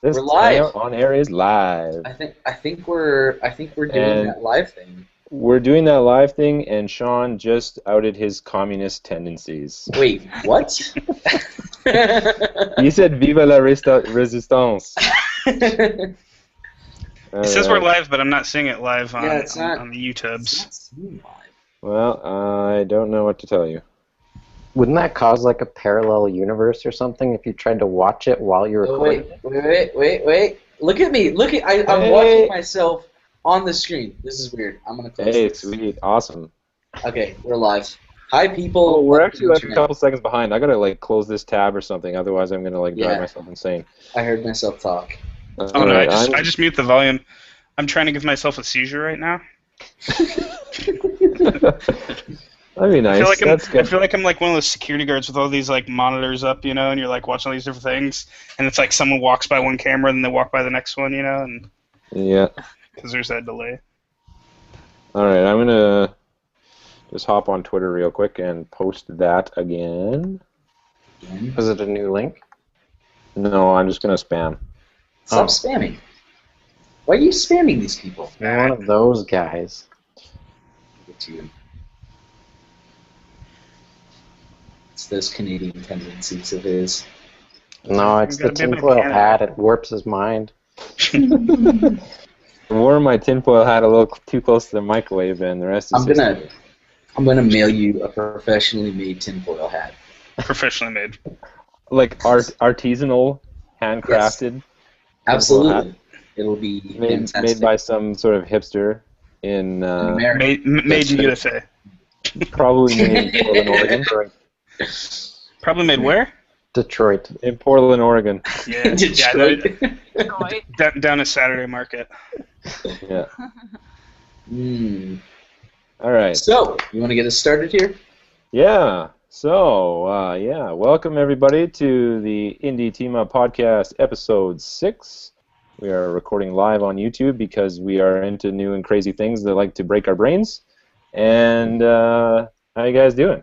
This We're live. Hangout on Air is live. I think we're doing And that live thing. we're doing that live thing, and Sean just outed his communist tendencies. Wait, what? He said, "Viva la resistance." It says we're Alright. live, but I'm not seeing it live on, Yeah, it's not- on the YouTubes. It's not seen live. Well, I don't know what to tell you. Wouldn't that cause like a parallel universe or something if you tried to watch it while you Oh, recorded? wait. Look at me. I'm Hey. watching myself on the screen. This is weird. I'm gonna close Hey, this. sweet, awesome. Okay, we're live. Hi, people. Oh, we're of actually the like a internet. couple seconds behind. I gotta close this tab or something, otherwise I'm gonna drive Yeah. myself insane. I heard myself talk. Oh no, Alright, I just mute the volume. I'm trying to give myself a seizure right now. That'd be nice. That's I good. feel like I'm like one of those security guards with all these like monitors up, and you're like watching all these different things, and it's like someone walks by one camera, and then they walk by the next one, and Yeah. because there's that delay. Alright, I'm gonna just hop on Twitter real quick and post that again. Again. Was it a new link? No, I'm just gonna spam. Stop Oh. spamming. Why are you spamming these people? You're one of those guys. Get to you. It's those Canadian tendencies of his. No, it's the gotta be a bit tinfoil Canada. hat. It warps his mind. I wore my tinfoil hat a little too close to the microwave, and the rest is I'm gonna mail you a professionally made tinfoil hat. Professionally made. like artisanal, handcrafted, Absolutely. It'll be made fantastic. by some sort of hipster in America. Made in USA. probably made in Portland, Oregon. Probably made where? Detroit. In Portland, Oregon. Yeah, Detroit. down at Saturday Market. Yeah. Mm. All right. So, you want to get us started here? Yeah. So, welcome everybody to the Indie Team Up Podcast, Episode 6. We are recording live on YouTube because we are into new and crazy things that like to break our brains. And how you guys doing?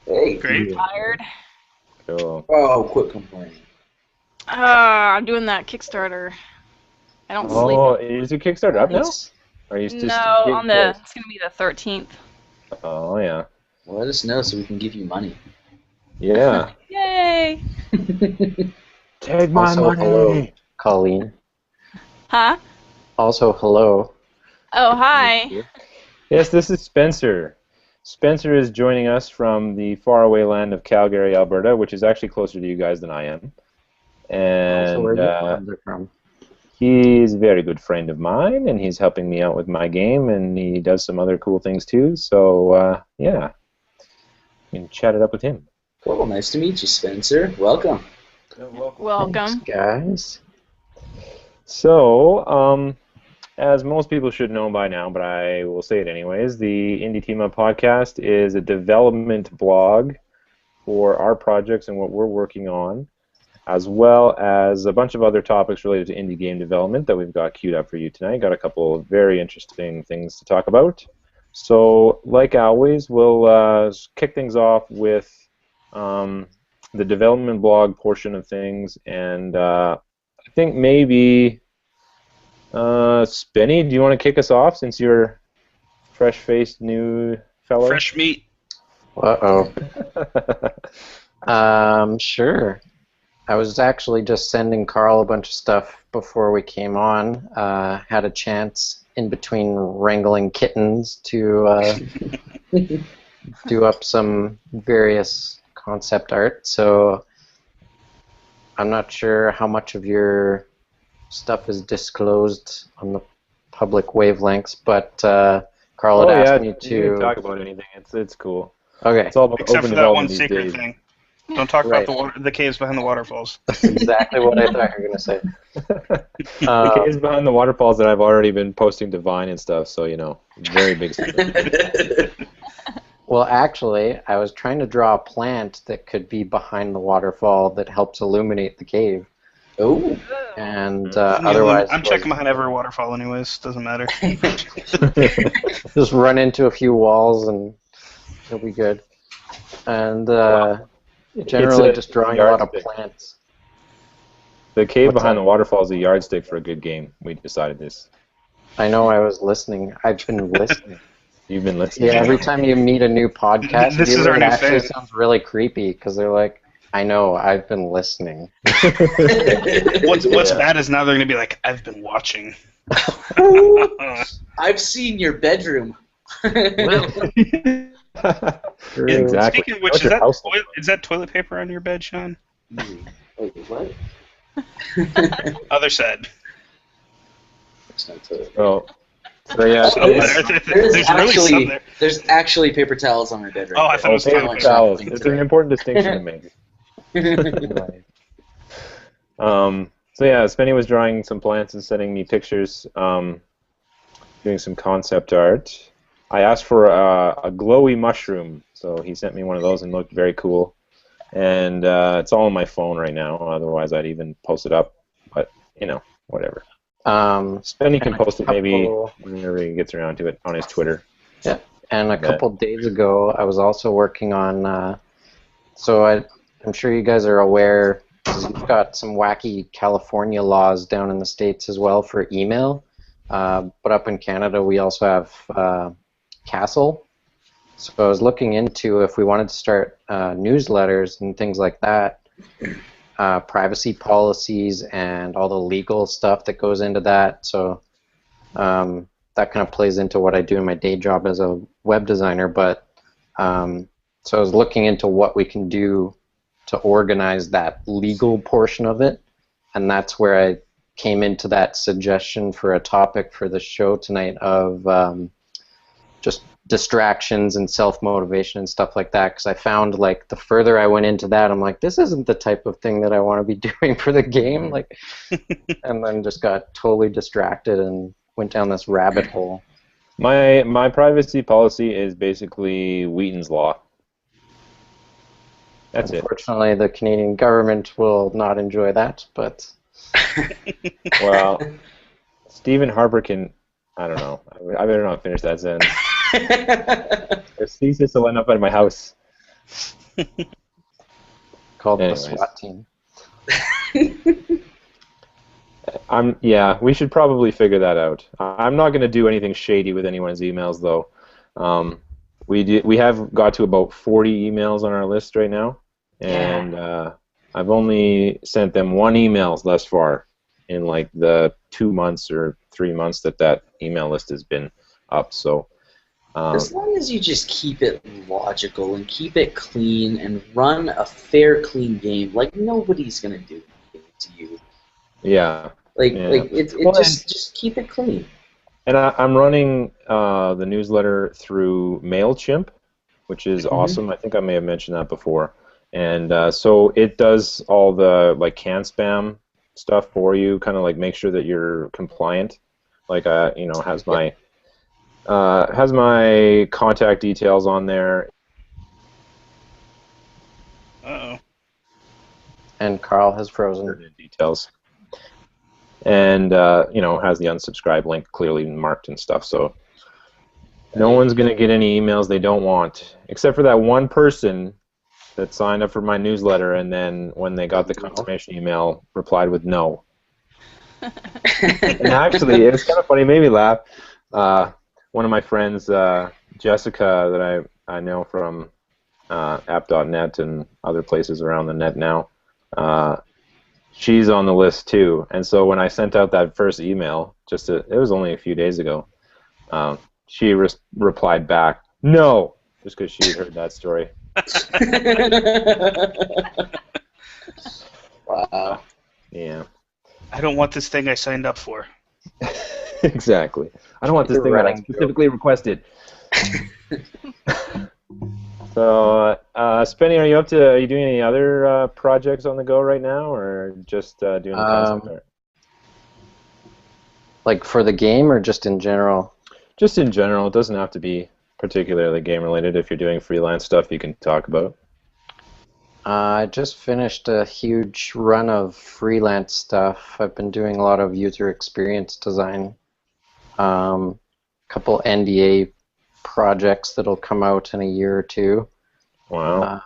Hey. Great. Tired. Cool. Oh, quit complaining. I'm doing that Kickstarter. I don't Oh, sleep. is your Kickstarter up now? Or are you just No, getting it's gonna be the 13th. close? Oh yeah. Well, let us know so we can give you money. Yeah. Yay! Take my Also, money. hello, Colleen. Huh? Also, hello. Oh, hi. Yes, this is Spencer. Spencer is joining us from the faraway land of Calgary, Alberta, which is actually closer to you guys than I am. Also, where And your friends are from. he's a very good friend of mine, and he's helping me out with my game, and he does some other cool things too. So, yeah, you can chat it up with him. Cool. Nice to meet you, Spencer. Welcome. Welcome. Guys. So, as most people should know by now, but I will say it anyways, the Indie Team Up Podcast is a development blog for our projects and what we're working on, as well as a bunch of other topics related to indie game development that we've got queued up for you tonight. Got a couple of very interesting things to talk about. So, like always, we'll kick things off with the development blog portion of things, and I think maybe Spenny, do you want to kick us off since you're fresh-faced new fellow? Fresh meat. Uh-oh. Sure. I was actually just sending Carl a bunch of stuff before we came on. Had a chance in between wrangling kittens to do up some various concept art. So I'm not sure how much of your stuff is disclosed on the public wavelengths, but Carl had asked me you can to. talk about anything. It's cool. Okay. It's all about Except open for that one development these secret days. thing. Don't talk Right. about the caves behind the waterfalls. That's exactly what I thought you were going to say. The caves behind the waterfalls that I've already been posting to Vine and stuff, so very big secret. Well, actually, I was trying to draw a plant that could be behind the waterfall that helps illuminate the cave. Oh. And otherwise, I'm checking behind every waterfall anyways. Doesn't matter. just run into a few walls and it'll be good. And generally, just drawing a lot of yardstick. plants. The cave What's behind that? the waterfall is a yardstick for a good game. We decided this. I know I was listening. I've been listening. You've been listening. Yeah, every time you meet a new podcast This is viewer, our it new actually thing. sounds really creepy because they're like, I know, I've been listening. What's Yeah. bad is now they're gonna be like, I've been watching. I've seen your bedroom. Exactly. Speaking of which, How's your house look is that toilet paper on your bed, Sean? Wait, what? Other side. It's not toilet. Oh, so yeah. Oh, There's actually paper towels on my bed right Oh, I there. thought it was paper toilet towels. paper. It's an important distinction to make. So yeah, Spenny was drawing some plants and sending me pictures, doing some concept art. I asked for a glowy mushroom, so he sent me one of those and looked very cool. And it's all on my phone right now. Otherwise, I'd even post it up. But whatever. Spenny can post it maybe whenever he gets around to it on his Twitter. Yeah, and a couple days ago, I was also working on. So I'm sure you guys are aware. We've got some wacky California laws down in the States as well for email. But up in Canada, we also have Castle. So I was looking into if we wanted to start newsletters and things like that, privacy policies and all the legal stuff that goes into that. So that kind of plays into what I do in my day job as a web designer. But so I was looking into what we can do to organize that legal portion of it, and that's where I came into that suggestion for a topic for the show tonight of just distractions and self-motivation and stuff like that, because I found like the further I went into that, I'm like, this isn't the type of thing that I want to be doing for the game, like, and then just got totally distracted and went down this rabbit hole. My privacy policy is basically Wheaton's Law. That's it. Unfortunately, the Canadian government will not enjoy that, but Well, Stephen Harper can. I don't know. I better not finish that sentence. There's thesis will end up at my house. called Anyways. the SWAT team. Yeah, we should probably figure that out. I'm not going to do anything shady with anyone's emails, though. We have got to about 40 emails on our list right now, and I've only sent them one email thus far in like the 2 months or 3 months that email list has been up. So as long as you just keep it logical and keep it clean and run a fair, clean game, like nobody's gonna do it to you. yeah. Just keep it clean. And I'm running the newsletter through Mailchimp, which is awesome. I think I may have mentioned that before. And so it does all the like can spam stuff for you, kind of like make sure that you're compliant. Like has my contact details on there. Uh-oh. And Carl has frozen. Details. And has the unsubscribe link clearly marked and stuff. So no one's gonna get any emails they don't want, except for that one person that signed up for my newsletter, and then when they got the confirmation email, replied with no. And actually, it was kind of funny. It made me laugh. One of my friends, Jessica, that I know from app.net and other places around the net now. She's on the list too, and so when I sent out that first email, it was only a few days ago, she replied back, "No," just because she had heard that story. Wow. Yeah. I don't want this thing I signed up for. Exactly. I don't want this thing that I specifically requested. So, Spenny, are you doing any other projects on the go right now, or just doing the concept art? Like for the game or just in general? Just in general. It doesn't have to be particularly game related. If you're doing freelance stuff, you can talk about. I just finished a huge run of freelance stuff. I've been doing a lot of user experience design. Couple NDA projects that'll come out in a year or two. Wow.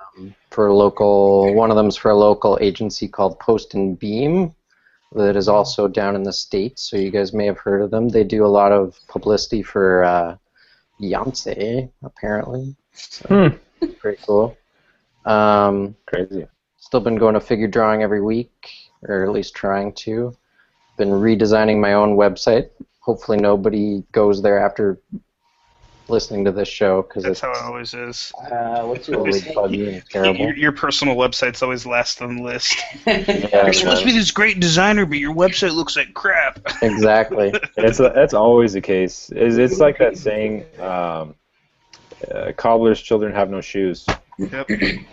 One of them's for a local agency called Post and Beam, that is also down in the States, so you guys may have heard of them. They do a lot of publicity for Beyonce, apparently. So, pretty cool. Crazy. Still been going to figure drawing every week, or at least trying to. Been redesigning my own website. Hopefully nobody goes there after listening to this show, because That's it's how it always is. What's your totally website? buggy and terrible. Your personal website's always last on the list. Yeah, You're supposed to be man. this great designer, but your website looks like crap. Exactly. That's always the case. It's like that saying, cobbler's children have no shoes. Yep.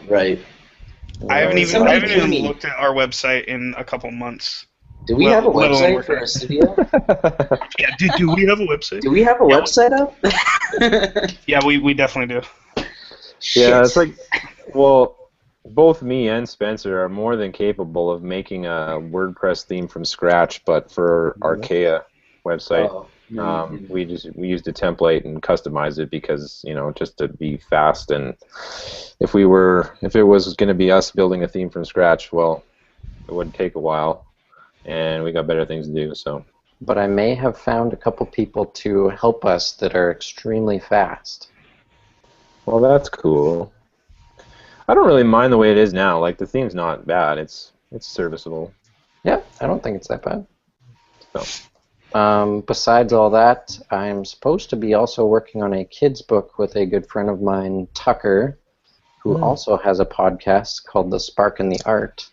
Right. I haven't Somebody even told me- looked at our website in a couple months. Do we Well, have a let alone website work for on our it. studio? Yeah, do we have a website? Do we have a Yeah. website up? Yeah, we definitely do. Yeah, it's like, well, both me and Spencer are more than capable of making a WordPress theme from scratch, but for Archaea website. Oh, We used a template and customized it because, just to be fast, and if it was going to be us building a theme from scratch, well, it would take a while, and we got better things to do. So, But I may have found a couple people to help us that are extremely fast. well, that's cool. I don't really mind the way it is now. Like, the theme's not bad. It's serviceable. Yeah, I don't think it's that bad. So. Besides all that, I'm supposed to be also working on a kid's book with a good friend of mine, Tucker, who also has a podcast called The Spark and the Art,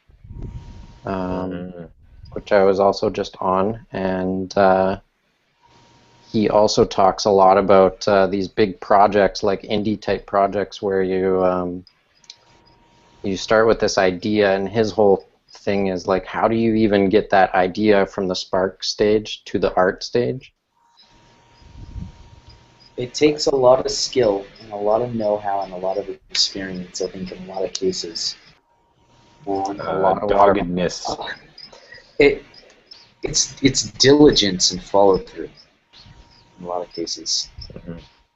which I was also just on, and he also talks a lot about these big projects, like indie-type projects, where you start with this idea, and his whole thing is like, how do you even get that idea from the spark stage to the art stage? It takes a lot of skill and a lot of know-how and a lot of experience, I think, in a lot of cases. And a lot of water. Doggedness. It's diligence and follow-through in a lot of cases.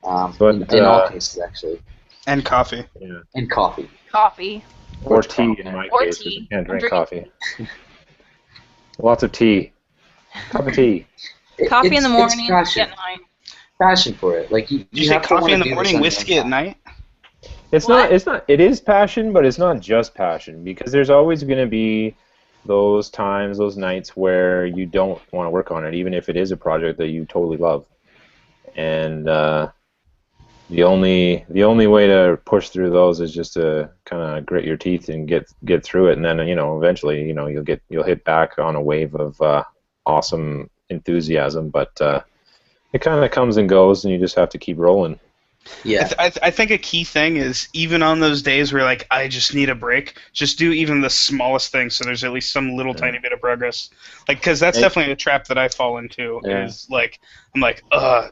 But, in all cases, actually. And coffee. Yeah. And coffee. Coffee. Or tea, in my Or case, 'cause tea. I can't drink I'm coffee. Lots of tea. Cup of tea. Coffee in the morning, It's passion. getting high. Passion for it. Like you You say have to coffee wanna in the do this morning, on your whiskey own at night? It is passion, but it's not just passion, because there's always going to be those times, those nights where you don't want to work on it, even if it is a project that you totally love. And the only way to push through those is just to kind of grit your teeth and get through it, and then eventually you'll hit back on a wave of awesome enthusiasm, but it kind of comes and goes, and you just have to keep rolling. Yeah. I think a key thing is, even on those days where like I just need a break, just do even the smallest thing, so there's at least some little tiny bit of progress. Like, because that's definitely a trap that I fall into. Yeah. Is like I'm like,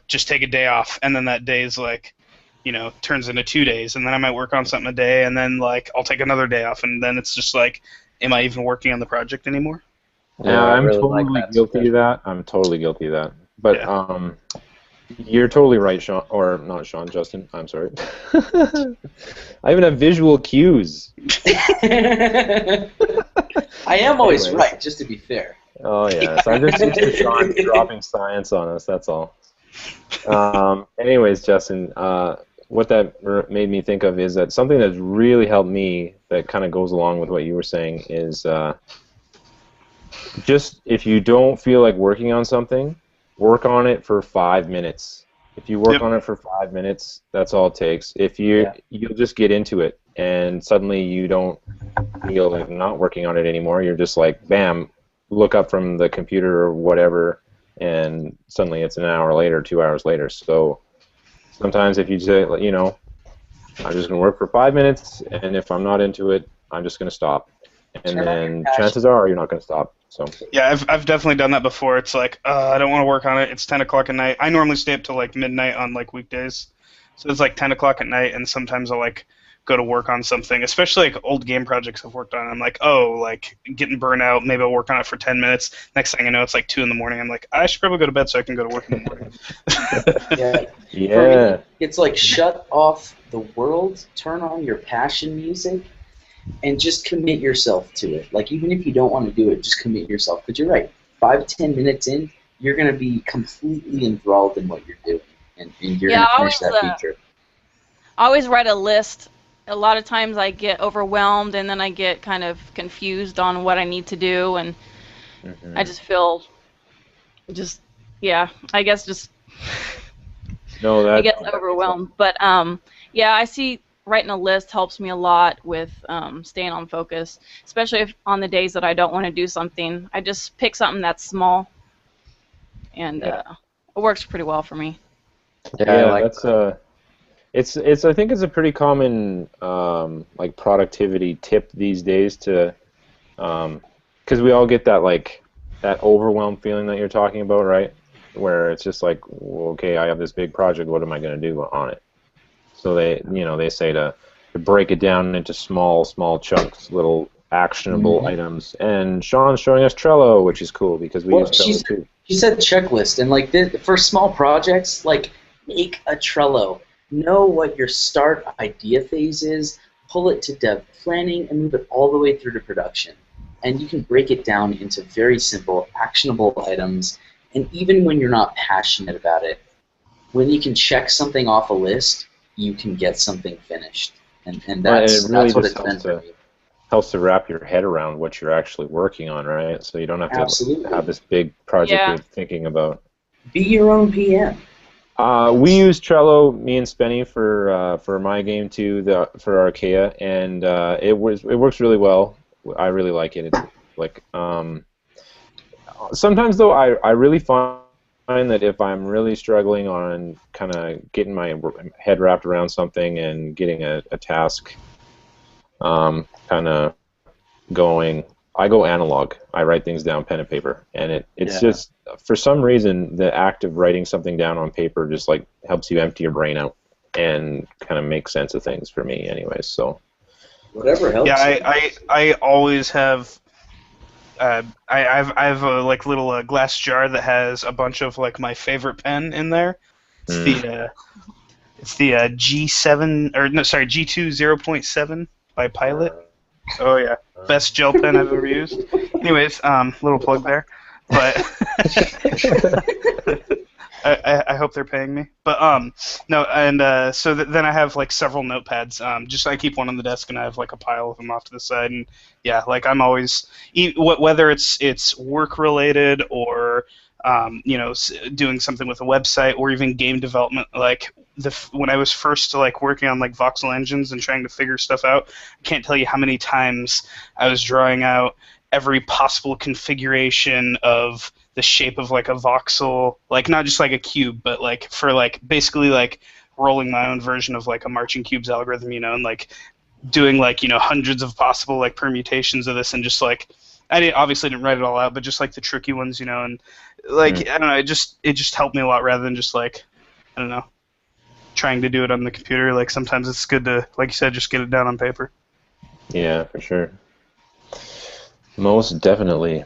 just take a day off, and then that day's like, turns into 2 days, and then I might work on something a day, and then like I'll take another day off, and then it's just like, am I even working on the project anymore? Yeah, I I'm really totally like that guilty suggestion. of that. I'm totally guilty of that. But Yeah. You're totally right, Sean, or not Sean, Justin. I'm sorry. I even have visual cues. I am always Anyways. right, just to be fair. Oh yes, I'm just used to Sean dropping science on us. That's all. Anyways, Justin, what that made me think of is that something that's really helped me, that kind of goes along with what you were saying, is just if you don't feel like working on something, work on it for 5 minutes. If you work on it for 5 minutes, that's all it takes. If you'll just get into it, and suddenly you don't feel like not working on it anymore. You're just like, bam, look up from the computer or whatever, and suddenly it's an hour later, 2 hours later. So sometimes if you say, I'm just going to work for 5 minutes, and if I'm not into it, I'm just going to stop. And then chances are you're not going to stop. So Yeah, I've definitely done that before. It's like, I don't want to work on it. It's 10 o'clock at night. I normally stay up till like midnight on like weekdays. So it's like 10 o'clock at night, and sometimes I'll like go to work on something, especially like old game projects I've worked on. I'm like, getting burnt out. Maybe I'll work on it for 10 minutes. Next thing I know, it's like 2 in the morning. I'm like, I should probably go to bed so I can go to work in the morning. yeah. For me, it's like shut off the world, turn on your passion music, and just commit yourself to it. Like, even if you don't want to do it, just commit yourself. But you're right. 5-10 minutes in, you're going to be completely enthralled in what you're doing, and you're Yeah, going to finish that feature. I always write a list. A lot of times I get overwhelmed and then I get kind of confused on what I need to do, and I just feel yeah, I guess just No, I that get overwhelmed. But yeah, I see writing a list helps me a lot with staying on focus, especially if on the days that I don't want to do something. I just pick something that's small, and Yeah. it works pretty well for me. Yeah, I like that's it's I think it's a pretty common like productivity tip these days to because we all get that like that overwhelmed feeling that you're talking about, right? Where it's just like, well, okay, I have this big project, what am I going to do on it? So they say to break it down into small chunks, little actionable items. And Sean's showing us Trello, which is cool because we use Trello too. She said checklist, and like for small projects, like make a Trello. Know what your start idea phase is, pull it to dev planning, and move it all the way through to production. And you can break it down into very simple, actionable items. And even when you're not passionate about it, when you can check something off a list, you can get something finished. And that's what it's been for me. Helps to wrap your head around what you're actually working on, right? So you don't have to have this big project you're thinking about. Be your own PM. We use Trello, me and Spenny, for my game too, for Archaea, and it works really well. I really like it. It's like sometimes though I really find that if I'm really struggling on kind of getting my head wrapped around something and getting a task kind of going, I go analog. I write things down pen and paper, and it's just for some reason the act of writing something down on paper just like helps you empty your brain out and kind of make sense of things for me, anyways. So whatever helps. Yeah, I always have. I have a like little glass jar that has a bunch of like my favorite pen in there. It's the G7 or no, sorry, G2 0.7 by Pilot. Oh yeah, best gel pen I've ever used. Anyways, little plug there, but I hope they're paying me. But no, and so then I have like several notepads. Just I keep one on the desk, and I have like a pile of them off to the side. And yeah, like I'm always whether it's work related or doing something with a website or even game development. Like when I was first like working on like voxel engines and trying to figure stuff out, I can't tell you how many times I was drawing out every possible configuration of the shape of like a voxel, like not just like a cube, but like for like basically like rolling my own version of like a marching cubes algorithm, and like doing like hundreds of possible like permutations of this, and just like obviously didn't write it all out, but just like the tricky ones, and like I don't know, it just helped me a lot rather than just like I don't know, trying to do it on the computer. Like sometimes it's good to, like you said, just get it down on paper. Yeah, for sure. Most definitely.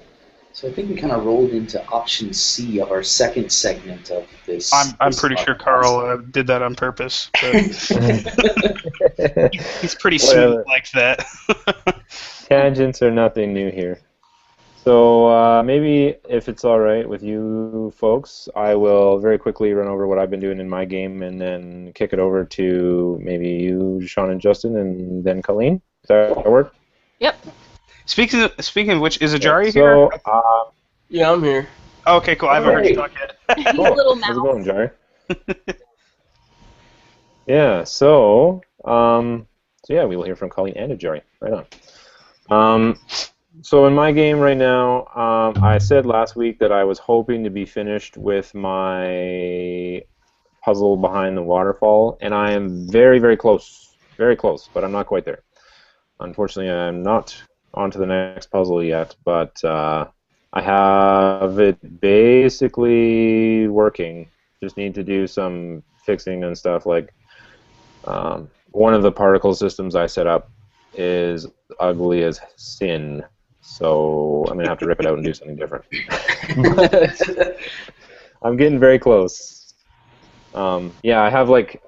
So I think we kind of rolled into option C of our second segment of this. I'm pretty sure Carl did that on purpose. He's pretty smooth like that. Tangents are nothing new here. So maybe if it's all right with you folks, I will very quickly run over what I've been doing in my game and then kick it over to maybe you, Sean and Justin, and then Colleen. Does that work? Yep. Speaking of which, is Ajari here? Yeah, I'm here. Oh, okay, cool. I haven't heard you talk yet. Cool. Little How's it going, Jari? Yeah, so yeah, we will hear from Colleen and Ajari. Right on. So in my game right now, I said last week that I was hoping to be finished with my puzzle behind the waterfall, and I am very, very close. Very close, but I'm not quite there. Unfortunately, I'm not on to the next puzzle yet, but I have it basically working. Just need to do some fixing and stuff. Like one of the particle systems I set up is ugly as sin, so I'm gonna have to rip it out and do something different. I'm getting very close. Yeah, I have like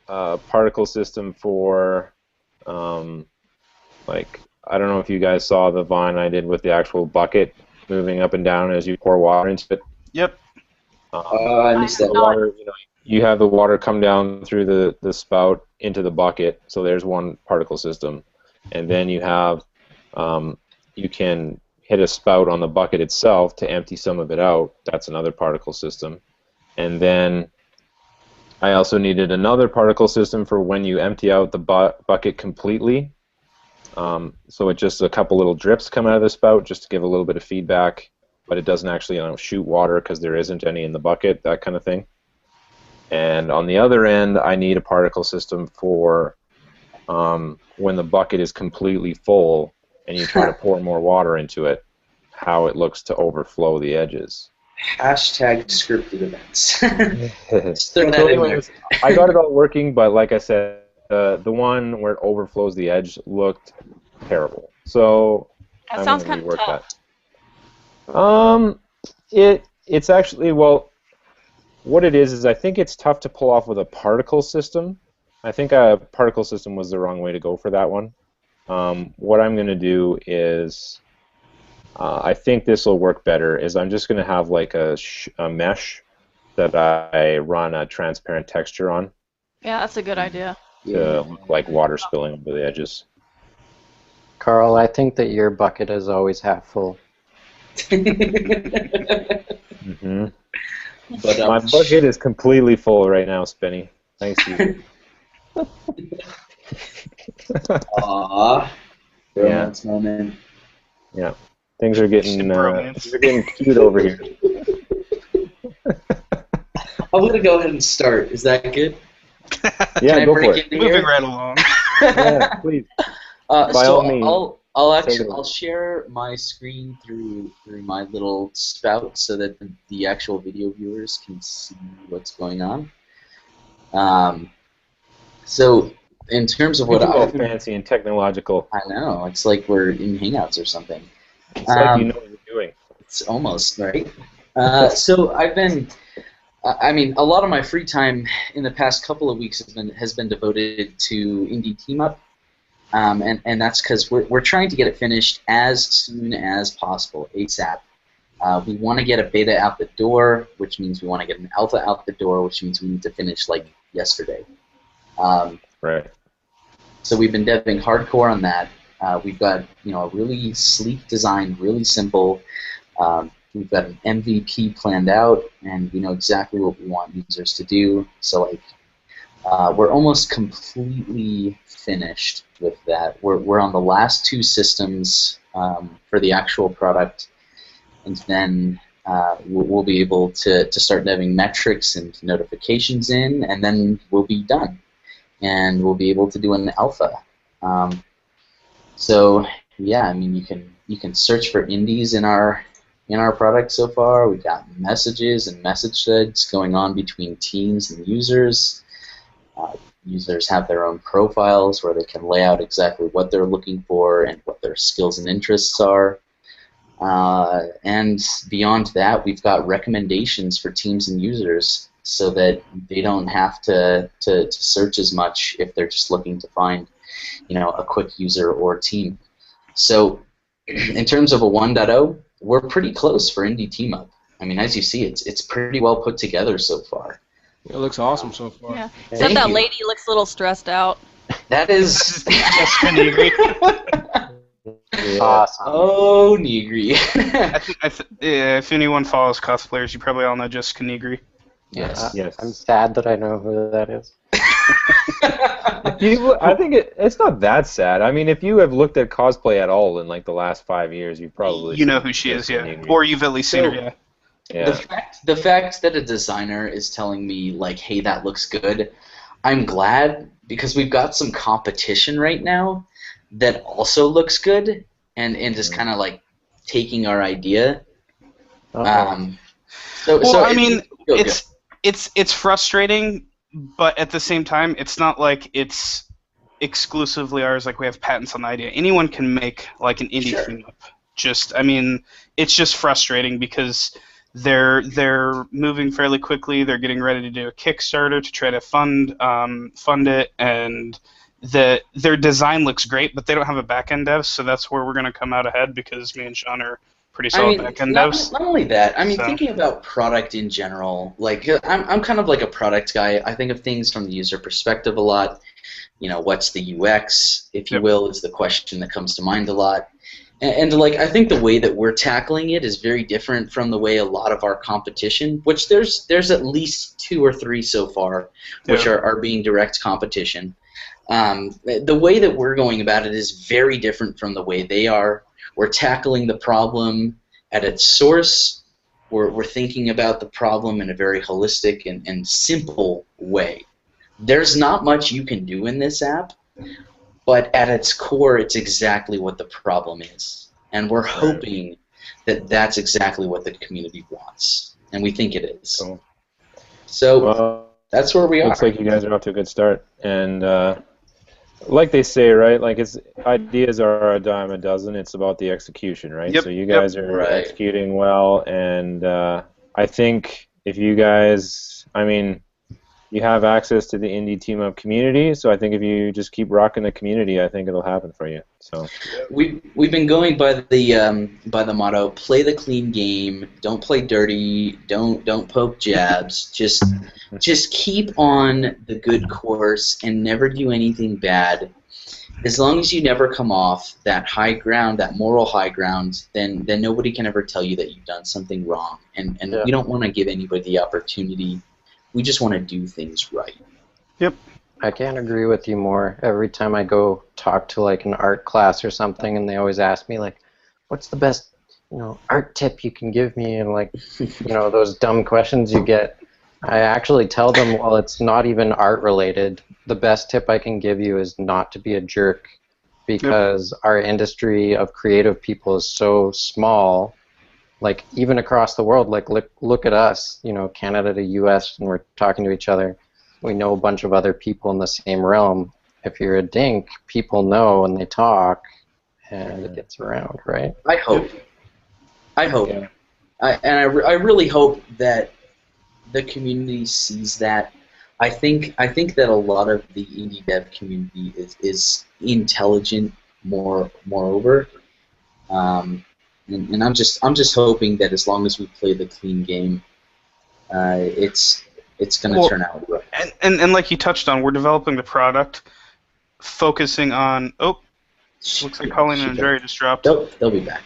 a particle system for Like, I don't know if you guys saw the Vine I did with the actual bucket moving up and down as you pour water into it. Yep. I missed that. Water, you have the water come down through the spout into the bucket. So there's one particle system, and then you have you can hit a spout on the bucket itself to empty some of it out. That's another particle system, and then I also needed another particle system for when you empty out the bucket completely. So it just a couple little drips come out of the spout just to give a little bit of feedback, but it doesn't actually shoot water because there isn't any in the bucket, that kind of thing. And on the other end, I need a particle system for when the bucket is completely full and you try to pour more water into it, how it looks to overflow the edges. Hashtag scripted events. Just throw So that in there. anyways, I got it all working, but like I said, the one where it overflows the edge looked terrible. So That I'm sounds gonna kind of rework tough. that. It's actually, well, what it is I think it's tough to pull off with a particle system. I think a particle system was the wrong way to go for that one. What I'm going to do is, I think this will work better, is I'm just going to have like a mesh that I run a transparent texture on Yeah, that's a good idea. to look like water spilling over the edges. Carl, I think that your bucket is always half full. Mm-hmm. But My bucket is completely full right now, Spenny. Thanks to you. Aww. Yeah. Romance moment. Yeah. Things are getting Bromance. things are getting cute over here. I'm gonna go ahead and start. Is that good? Yeah, Can I go break for it. into Moving here? right along. Yeah, please. By So all means, I'll take it I'll away. share my screen through my little spout so that the actual video viewers can see what's going on. So in terms of what You're all I've been, fancy and technological. I know it's like we're in Hangouts or something. It's like you know what you're doing. It's almost right. So I've been. I mean, a lot of my free time in the past couple of weeks has been devoted to Indie Team Up. And that's because we're trying to get it finished as soon as possible, ASAP. We want to get a beta out the door, which means we want to get an alpha out the door, which means we need to finish like yesterday. Right. So we've been deving hardcore on that. We've got a really sleek design, really simple. We've got an MVP planned out, and we know exactly what we want users to do. So like. We're almost completely finished with that. We're on the last two systems for the actual product, and then we'll be able to start having metrics and notifications in, and then we'll be done, and we'll be able to do an alpha. So yeah, I mean you can search for indies in our product so far. We've got messages and message threads going on between teams and users. Users have their own profiles where they can lay out exactly what they're looking for and what their skills and interests are. And beyond that, we've got recommendations for teams and users so that they don't have to search as much if they're just looking to find a quick user or team. So in terms of a 1.0, we're pretty close for Indie Team Up. I mean, as you see, it's pretty well put together so far. It looks awesome so far. Yeah. Thank Except that you. lady looks a little stressed out. That is... Yes, Negri. Awesome. Oh, Negri. If anyone follows cosplayers, you probably all know Jessica Negri. Yes. Yes. I'm sad that I know who that is. I think it's not that sad. I mean, if you have looked at cosplay at all in like the last 5 years, you've probably You know seen who she is, Jessica yeah. Negri. Or you've at least seen her, yeah. Yeah. The fact that a designer is telling me, like, hey, that looks good, I'm glad because we've got some competition right now that also looks good and just kind of like taking our idea. Well, I mean, it's frustrating, but at the same time, it's not like it's exclusively ours. Like we have patents on the idea. Anyone can make like an indie team up. I mean, it's just frustrating because they're moving fairly quickly. They're getting ready to do a Kickstarter to try to fund it, and their design looks great, but they don't have a back-end dev, so that's where we're going to come out ahead because me and Sean are pretty solid back-end devs. Not only that, I mean, So- thinking about product in general, like I'm kind of like a product guy. I think of things from the user perspective a lot. You know, what's the UX, if you Yep. will, is the question that comes to mind a lot. And like, I think the way that we're tackling it is very different from the way a lot of our competition, which there's at least 2 or 3 so far, which Yeah. are being direct competition. The way that we're going about it is very different from the way they are. We're tackling the problem at its source. We're thinking about the problem in a very holistic and simple way. There's not much you can do in this app, but at its core, it's exactly what the problem is. And we're hoping that that's exactly what the community wants. And we think it is. So Well, that's where we are. looks like you guys are off to a good start. And like they say, right? Like ideas are a dime a dozen. It's about the execution, right? Yep, So you guys are Right. executing well, and I think if you guys, I mean, you have access to the indie team up community. So I think if you just keep rocking the community, I think it'll happen for you. So We've been going by the motto: play the clean game, don't play dirty, don't poke jabs. Just keep on the good course and never do anything bad. As long as you never come off that high ground, that moral high ground, then nobody can ever tell you that you've done something wrong. And Yeah. we don't want to give anybody the opportunity. We just want to do things right. I can't agree with you more. Every time I go talk to like an art class or something, and they always ask me like, "What's the best, art tip you can give me?" And like, those dumb questions you get. I actually tell them, well, it's not even art related. The best tip I can give you is not to be a jerk, because our industry of creative people is so small. Like even across the world, like look at us, Canada to U.S. and we're talking to each other. We know a bunch of other people in the same realm. If you're a dink, people know and they talk, and it gets around, right? I hope. Yeah. I really hope that the community sees that. I think that a lot of the indie dev community is intelligent. Moreover, and I'm just hoping that as long as we play the clean game, it's going to turn out right. And like you touched on, we're developing the product, focusing on. Oh, looks like Colleen and Jerry just dropped. They'll be back.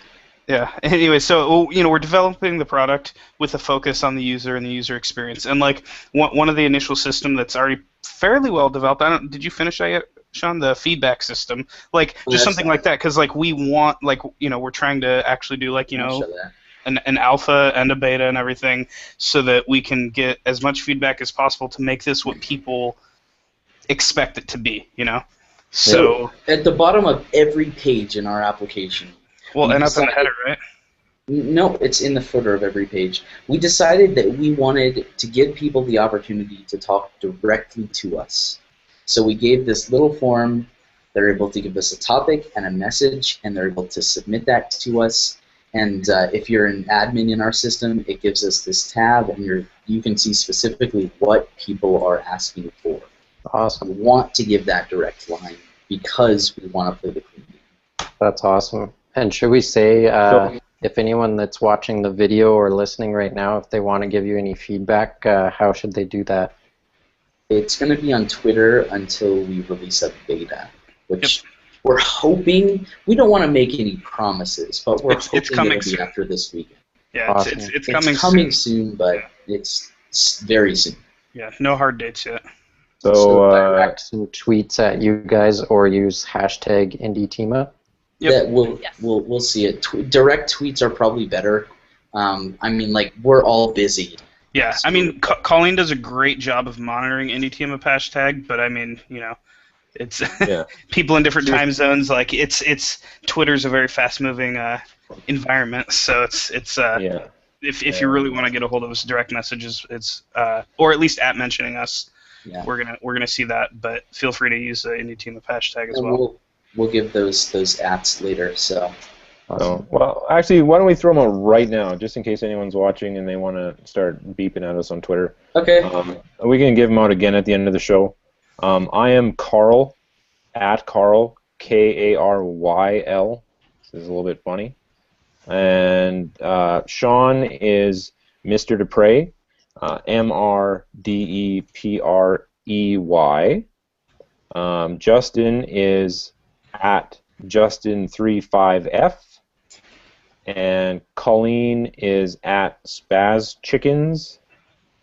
Yeah. Anyway, so we're developing the product with a focus on the user and the user experience. And like one of the initial system that's already fairly well developed. Did you finish that yet, Sean? The feedback system, like just something like that, because like we want, like we're trying to actually do like an alpha and a beta and everything, so that we can get as much feedback as possible to make this what people expect it to be. So at the bottom of every page in our application. Well, and up in the header, right? No, it's in the footer of every page. We decided that we wanted to give people the opportunity to talk directly to us. So we gave this little form. They're able to give us a topic and a message, and they're able to submit that to us. And if you're an admin in our system, it gives us this tab, and you can see specifically what people are asking for. Awesome. We want to give that direct line because we want to play the clean game. That's awesome. And should we say, if anyone that's watching the video or listening right now, if they want to give you any feedback, how should they do that? It's going to be on Twitter until we release a beta, which we're hoping. We don't want to make any promises, but we're hoping it'll be after this weekend. Yeah, Awesome. it's It's coming soon, but it's very soon. Yeah, no hard dates yet. So direct some tweets at you guys or use hashtag IndieTeamUp. Yep. That we'll see it. Direct tweets are probably better. I mean, like, we're all busy. Yeah, I mean, Colleen does a great job of monitoring Indie Team Up hashtag, but I mean, it's people in different time zones. Like, it's Twitter's a very fast-moving environment, so it's if you really want to get a hold of us, direct messages, it's or at least at mentioning us. Yeah. We're gonna see that, but feel free to use the Indie Team Up hashtag as well. We'll give those ats later. So. Awesome. Well, actually, why don't we throw them out right now, just in case anyone's watching and they want to start beeping at us on Twitter. Okay. We can give them out again at the end of the show. I am Carl, at Carl, Karyl. This is a little bit funny. And Sean is Mr. Dupre, MRDEPREY. Justin is at Justin35F. And Colleen is at Spaz Chickens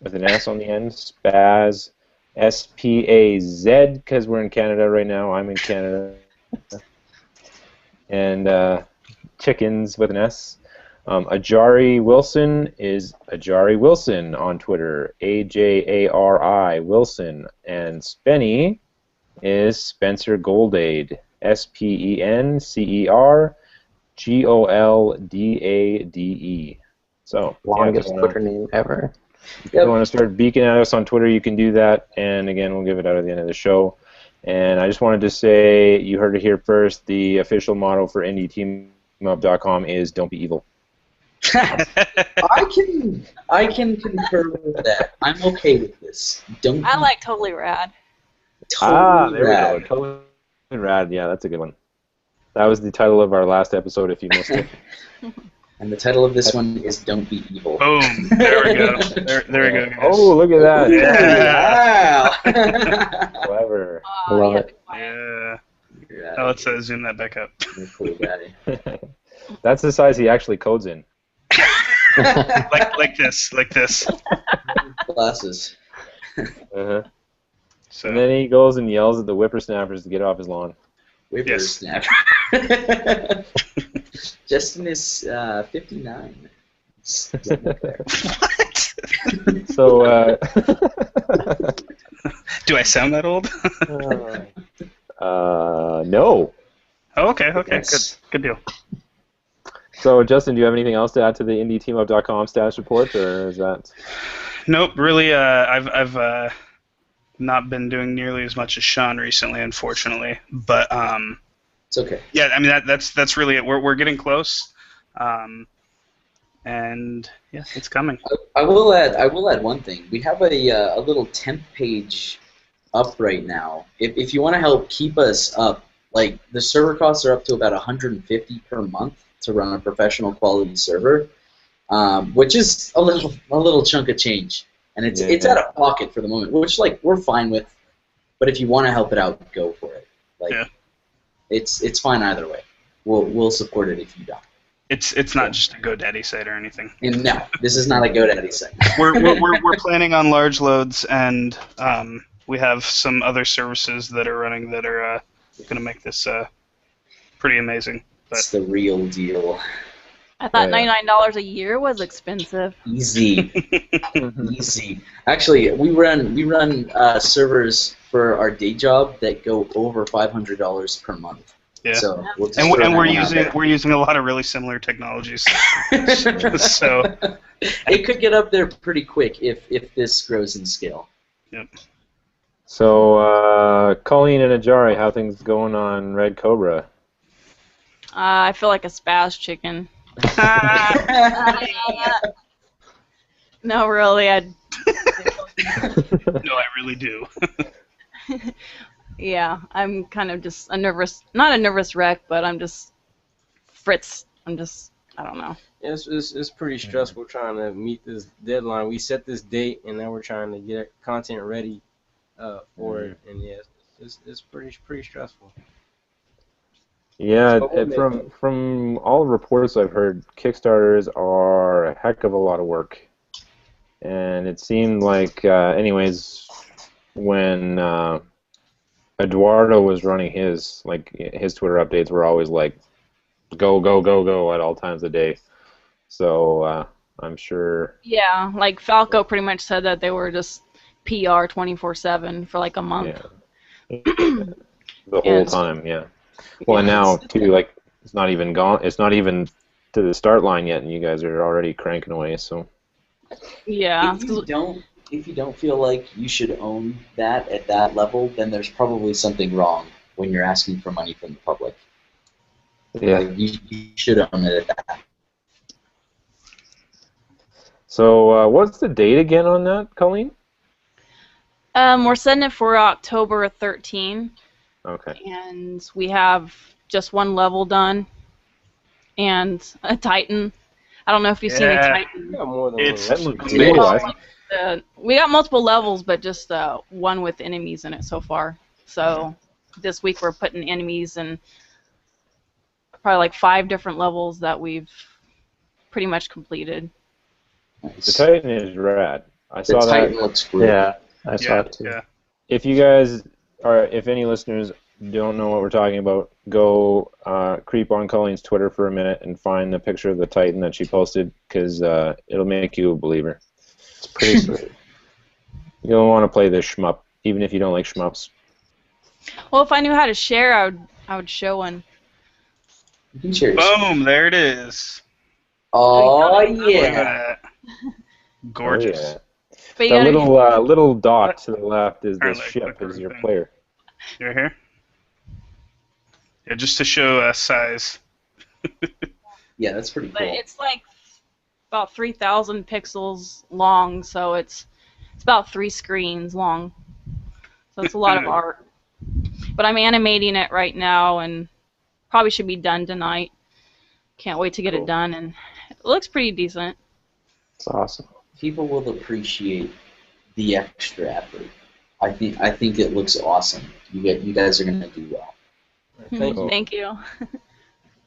with an S on the end. Spaz, SPAZ, because we're in Canada right now. I'm in Canada. And Chickens with an S. Ajari Wilson is Ajari Wilson on Twitter. AJARI Wilson. And Spenny is Spencer Goldade. SPENCERGOLDADE. So, Longest Twitter name ever. If you want to start beaking at us on Twitter, you can do that. And again, we'll give it out at the end of the show. And I just wanted to say, you heard it here first, the official motto for IndieTeamUp.com is "Don't be evil." I can concur with that. I'm okay with this. Don't. I like Totally Rad. Totally there rad. we go. Totally rad. Yeah, that's a good one. That was the title of our last episode, if you missed it. And the title of this one is "Don't Be Evil." Boom. There we go. There we go, guys. Oh, look at that. Wow. Clever. Love it. Yeah. Yeah. Oh, let's zoom that back up. You're cool, Daddy. That's the size he actually codes in. like this. Glasses. Uh-huh. So. And then he goes and yells at the whippersnappers to get off his lawn. Whippersnapper. Justin is 59. What? So, Do I sound that old? no. Oh, okay, Yes. good deal. So, Justin, do you have anything else to add to the IndieTeamUp.com status report, or is that? Nope, really. I've not been doing nearly as much as Sean recently, unfortunately. But It's okay. yeah, I mean that's really it. We're getting close, and yeah, it's coming. I will add one thing. We have a little temp page up right now. If you want to help keep us up, like the server costs are up to about $150 per month to run a professional quality server, which is a little chunk of change, and it's out of pocket for the moment, which like we're fine with. But if you want to help it out, go for it. Like it's fine either way. We'll support it if you don't. It's not just a GoDaddy site or anything. And no, this is not a GoDaddy site. We're planning on large loads, and we have some other services that are running that are going to make this pretty amazing. But It's the real deal. I thought Yeah. $99 a year was expensive. Easy. Easy. Actually, we run servers for our day job that go over $500 per month. yeah, So we'll just and throw we're that out using there. we're using a lot of really similar technologies. So It could get up there pretty quick if this grows in scale. yep. So, Colleen and Ajari, how things going on Red Cobra? I feel like a spaz chicken. No, really, No, I really do. yeah, I'm kind of just not a nervous wreck, but I'm just Fritz. I don't know. It's pretty stressful trying to meet this deadline. We set this date, and now we're trying to get content ready for it. And yeah, it's pretty stressful. Yeah, So we'll from all the reports I've heard, Kickstarters are a heck of a lot of work. And it seemed like, anyways, when Eduardo was running his Twitter updates were always like, go, go, go, go at all times of the day. So I'm sure. Yeah, like Falco pretty much said that they were just PR 24/7 for like a month. Yeah. The whole time, yeah. Well, and now too, like it's not even gone. It's not even to the start line yet, and you guys are already cranking away. So. Yeah. If you don't feel like you should own that at that level, then there's probably something wrong when you're asking for money from the public. Yeah. Like, you should own it at that. So what's the date again on that, Colleen? We're setting it for October 13. Okay. And we have just one level done, and a Titan. I don't know if you've seen a Yeah. Titan. We got more than It's That looks amazing. cool. We got multiple levels, but just one with enemies in it so far. So this week we're putting enemies in probably like 5 different levels that we've pretty much completed. The Nice. Titan is rad. I The saw Titan that. looks great. Yeah, I saw it too. Yeah. If you guys are, if any listeners don't know what we're talking about, go creep on Colleen's Twitter for a minute and find the picture of the Titan that she posted, because it'll make you a believer. It's pretty sweet. You'll want to play this shmup, even if you don't like shmups. Well, if I knew how to share, I would show one. You can share your Boom! There it is. Oh, Look yeah. at that. Gorgeous. Oh, yeah. But That yeah, little dot to the left is the Apparently, ship, click is your everything. player. You're here. Yeah, just to show size. Yeah, that's pretty but cool. it's like about 3,000 pixels long, so it's about 3 screens long. So it's a lot of art. But I'm animating it right now, and probably should be done tonight. Can't wait to get Cool. it done, and it looks pretty decent. It's awesome. People will appreciate the extra effort. I think it looks awesome. You guys are gonna do well. Thank you. Thank you.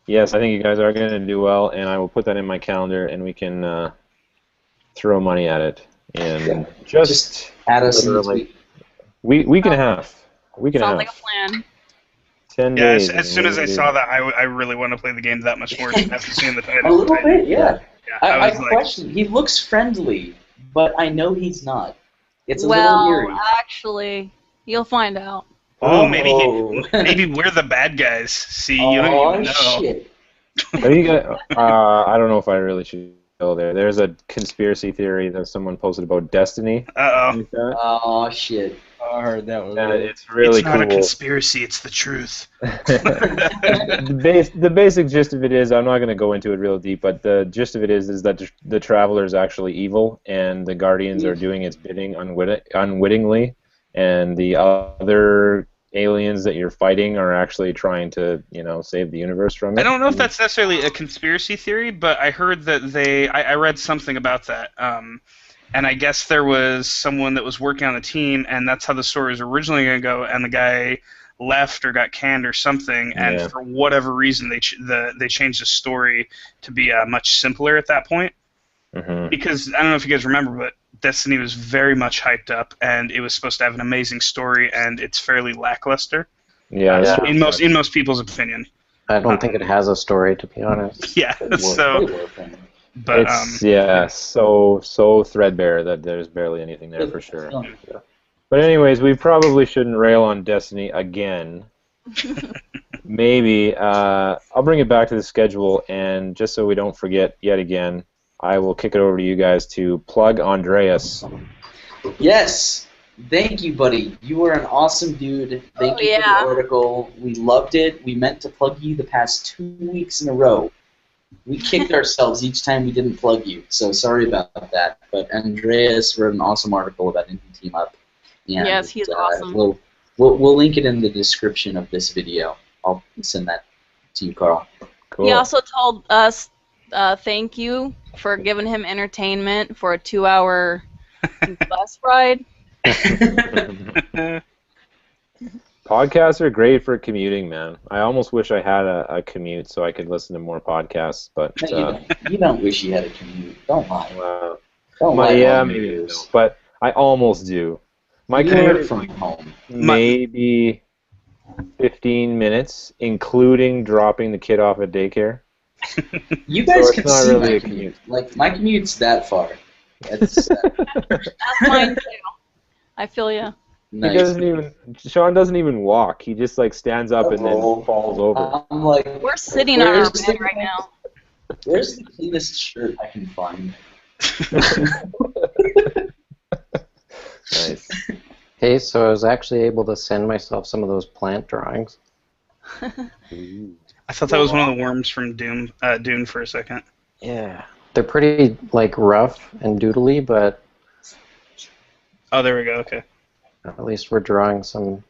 Yes, I think you guys are going to do well, and I will put that in my calendar, and we can throw money at it. And Yeah. just Add us in the literally tweet. week and a half. Week and a Sounds half. like a plan. 10 Yeah, days. as soon as I saw that, I really want to play the game that much more after seeing the title. A little bit, yeah. Yeah, I was like, question. He looks friendly, but I know he's not. It's a Well, little eerie. actually, you'll find out. oh, maybe Oh. maybe we're the bad guys. See, you don't Oh even know. shit! Are you guys, I don't know if I really should go there. There's a conspiracy theory that someone posted about Destiny. Uh-oh. Like that. Oh shit! I heard that one. And Yeah. it's really It's not a cool. conspiracy, it's the truth. The basic gist of it is, I'm not going to go into it real deep, but the gist of it is that the Traveler is actually evil, and the Guardians are doing its bidding unwittingly, and the other aliens that you're fighting are actually trying to, save the universe from it. I don't know if that's necessarily a conspiracy theory, but I heard that I read something about that. And I guess there was someone that was working on the team, and that's how the story was originally going to go, and the guy left or got canned or something, and Yeah. for whatever reason they changed the story to be much simpler at that point. Mm-hmm. Because I don't know if you guys remember, but Destiny was very much hyped up, and it was supposed to have an amazing story, and it's fairly lackluster Yeah. Yeah. in most people's opinion. I don't think it has a story, to be honest. Yeah, so but It's so threadbare that there's barely anything there for sure. But anyways, we probably shouldn't rail on Destiny again. Maybe I'll bring it back to the schedule, and just so we don't forget yet again, I will kick it over to you guys to plug Andreas. Yes. Thank you, buddy. You were an awesome dude. Thank you for the article. We loved it. We meant to plug you the past 2 weeks in a row. We kicked ourselves each time we didn't plug you, so sorry about that. But Andreas wrote an awesome article about Indie Team Up. And, Yes, he's awesome. We'll link it in the description of this video. I'll send that to you, Carl. Cool. He also told us thank you for giving him entertainment for a 2-hour bus ride. Podcasts are great for commuting, man. I almost wish I had a commute so I could listen to more podcasts, but No, you don't wish you had a commute. Don't lie. Don't my, lie. yeah, on maybe I yours. don't, but I almost do. My You commute work is from home. maybe 15 minutes, including dropping the kid off at daycare. You guys So it's can not see really my a commute. commute. Like, my commute's that far. That's That's mine too. I feel ya. nice. Sean doesn't even walk. He just like stands up and then Oh. falls over. I'm like, We're sitting on our Where's bed the- right now. where's the cleanest shirt I can find? Nice. Hey, so I was actually able to send myself some of those plant drawings. I thought that was one of the worms from Dune for a second. Yeah. They're pretty, like, rough and doodly, but Oh, there we go. Okay. at least we're drawing some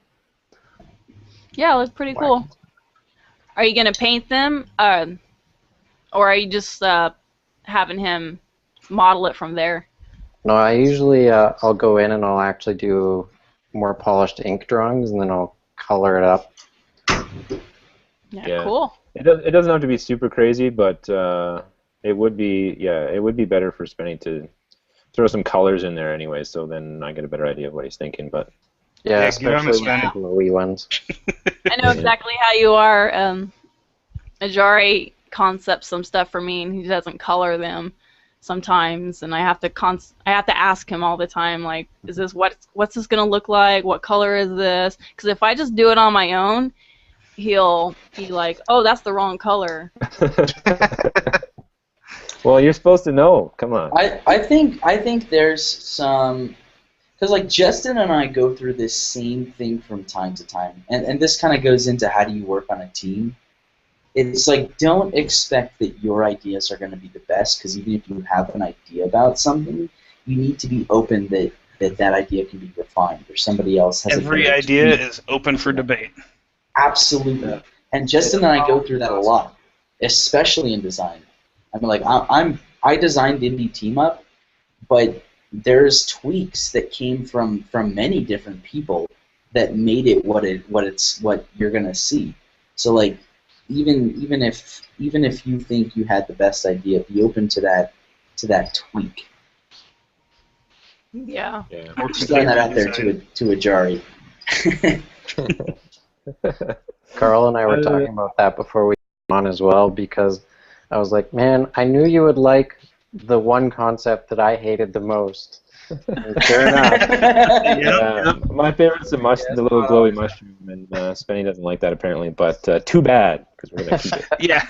Yeah, it looks pretty cool. Are you gonna paint them, or are you just having him model it from there? No, I usually I'll go in and I'll actually do more polished ink drawings, and then I'll color it up. Yeah, cool. It doesn't have to be super crazy, but it would be better for Spenny to throw some colors in there anyway, so then I get a better idea of what he's thinking. But Yeah, get on it, especially Spenny. with the glowy ones. I know exactly how you are. Ajari concepts some stuff for me, and he doesn't color them sometimes, and I have to ask him all the time, like, is this what's this gonna look like? What color is this? Because if I just do it on my own, he'll be like, oh, that's the wrong color. well, you're supposed to know. Come on. I think there's some, because like Justin and I go through this same thing from time to time, and this kind of goes into how do you work on a team. It's like, don't expect that your ideas are going to be the best, because even if you have an idea about something, you need to be open that idea can be refined, or somebody else has Every idea is open for debate. Absolutely. And Justin and I go through that a lot, especially in design. I mean, like, I designed Indie Team Up, but there's tweaks that came from many different people that made it what you're gonna see. So like, even if you think you had the best idea, be open to that tweak. Yeah. Just throwing that out there to a Jari. Carl and I were talking about that before we came on as well, because I was like, man, I knew you would like the one concept that I hated the most. And sure enough. My favorite's the little glowy mushroom, and Spenny doesn't like that apparently, but too bad, because we're going to keep it. Yeah.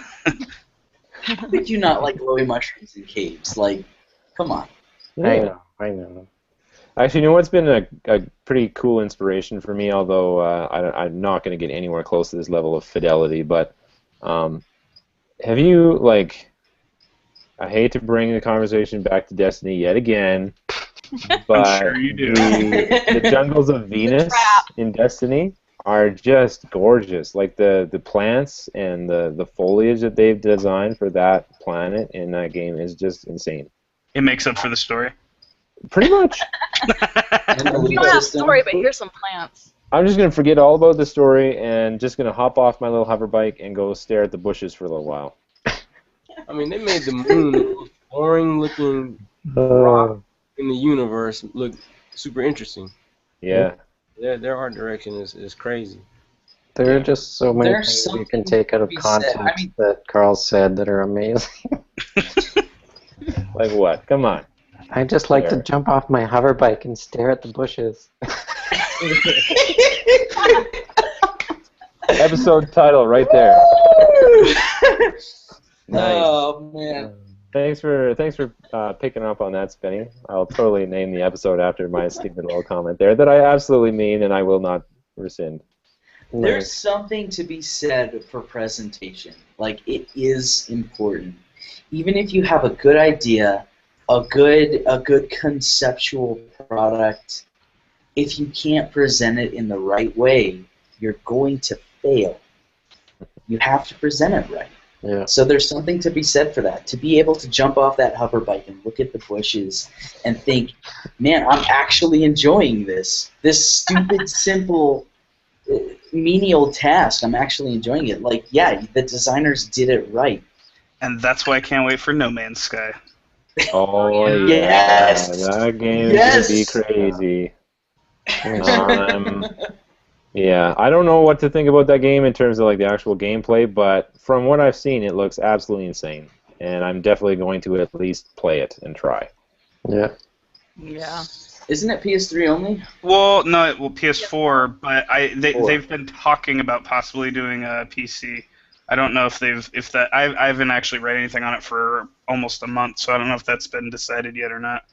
How could you not like glowy mushrooms in caves? Like, come on. I know. Actually, you know what's been a pretty cool inspiration for me, although I'm not going to get anywhere close to this level of fidelity, but have you, like, I hate to bring the conversation back to Destiny yet again, but I'm sure you do. the jungles of Venus in Destiny are just gorgeous. Like the plants and the foliage that they've designed for that planet in that game is just insane. It makes up for the story. Pretty much. We don't have a story, but here's some plants. I'm just going to forget all about the story and just going to hop off my little hover bike and go stare at the bushes for a little while. I mean, they made the moon the most boring-looking rock in the universe look super interesting. Yeah. Their art direction is crazy. There are just so many things you can take out of context that Carl said that are amazing. Like what? Come on. I just like to jump off my hover bike and stare at the bushes. Episode title right there. Nice. Oh man. Thanks for picking up on that, Spenny. I'll totally name the episode after my stupid little comment there that I absolutely mean and I will not rescind. There's something to be said for presentation. Like, it is important. Even if you have a good idea, a good conceptual product, if you can't present it in the right way, you're going to fail. You have to present it right. Yeah. So there's something to be said for that. To be able to jump off that hover bike and look at the bushes and think, man, I'm actually enjoying this. This stupid, simple, menial task, I'm actually enjoying it. Like, yeah, the designers did it right. And that's why I can't wait for No Man's Sky. Oh, yeah. Yes. That game is going to be crazy. Yeah, I don't know what to think about that game in terms of like the actual gameplay, but from what I've seen, it looks absolutely insane, and I'm definitely going to at least play it and try. Yeah. Yeah. Isn't it PS3 only? Well, no, PS4, but they've been talking about possibly doing a PC. I don't know if I haven't actually read anything on it for almost a month, so I don't know if that's been decided yet or not.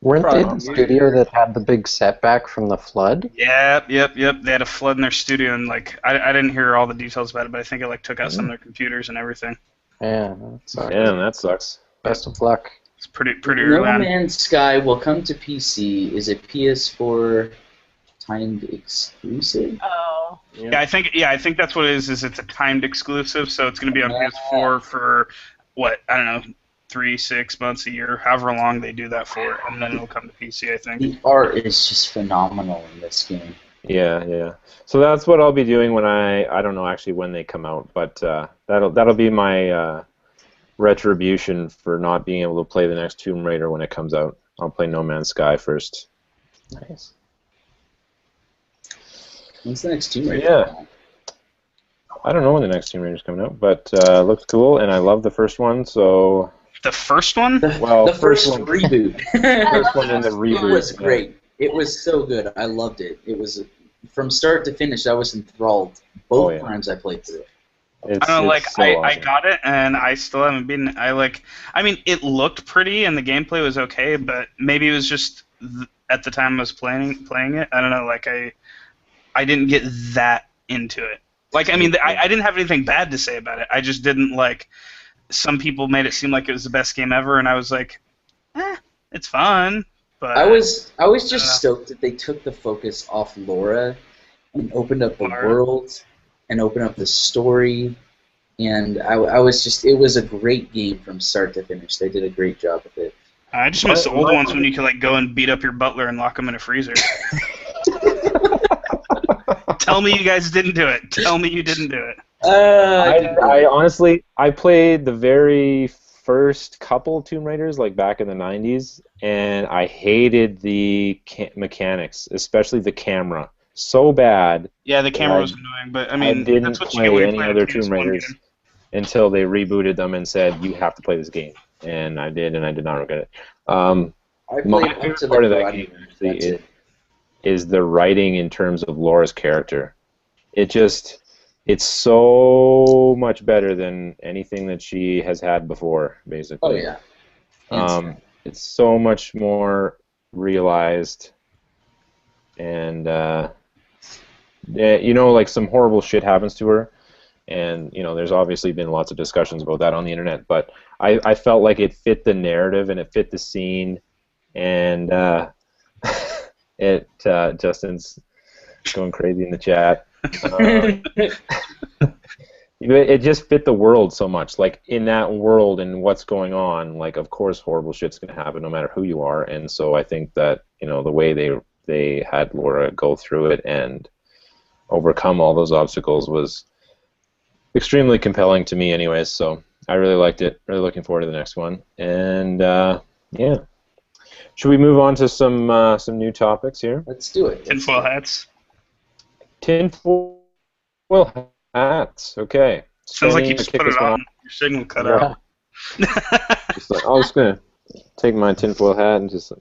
Weren't they the studio that had the big setback from the flood? Yep. They had a flood in their studio, and like I didn't hear all the details about it, but I think it like took out some of their computers and everything. Yeah, that sucks. Damn, that sucks. Best of luck. It's pretty No early on. Man's Sky will come to PC. Is it PS4 timed exclusive? Oh. Yeah. I think that's what it is. Is it's a timed exclusive, so it's going to be on PS4 for what, I don't know, 3, 6 months, a year, however long they do that for, and then it'll come to PC. I think. The art is just phenomenal in this game. Yeah. So that's what I'll be doing when I don't know actually when they come out, but that'll be my retribution for not being able to play the next Tomb Raider when it comes out. I'll play No Man's Sky first. Nice. When's the next Tomb Raider? Yeah. I don't know when the next Tomb Raider's coming out, but looks cool, and I love the first one, so... The first one? The first one. reboot. First one in the reboot. It was great. It was so good. I loved it. It was, from start to finish, I was enthralled both times I played through it. It's, I don't know, like, so I awesome. got it, and I still haven't been, I mean, it looked pretty, and the gameplay was okay, but maybe it was just, at the time I was playing it, I don't know, like, I didn't get that into it. Like, I mean, I didn't have anything bad to say about it, I just didn't, like, some people made it seem like it was the best game ever, and I was like, it's fun, but... I was just stoked that they took the focus off Laura and opened up the world and opened up the story, and I was just, it was a great game from start to finish. They did a great job with it. I just miss the old ones when you could, like, go and beat up your butler and lock him in a freezer. Tell me you guys didn't do it. Tell me you didn't do it. I honestly, I played the very first couple Tomb Raiders, like back in the 90s, and I hated the mechanics, especially the camera. So bad. Yeah, the camera was annoying, but I mean, didn't that's what you play get when you any play a other PS1 Tomb Raiders game. until they rebooted them and said, you have to play this game. And I did, and I did not regret it. I My played up favorite to part the of that karate game match. actually That's it. is the writing in terms of Laura's character. It's so much better than anything that she has had before, basically. Oh yeah. It's so much more realized, and you know, like some horrible shit happens to her, and you know, there's obviously been lots of discussions about that on the internet, but I felt like it fit the narrative and it fit the scene, and Justin's going crazy in the chat. It just fit the world so much. Like, in that world and what's going on, like, of course horrible shit's going to happen no matter who you are. And so I think that, you know, the way they had Laura go through it and overcome all those obstacles was extremely compelling to me anyways. So I really liked it. Really looking forward to the next one. And yeah. Should we move on to some new topics here? Let's do it. Tinfoil hats. Tinfoil hats. Okay. Sounds like Spenny, you just kick put this it one on. Your signal cut out. I was going to take my tinfoil hat and just... Oh,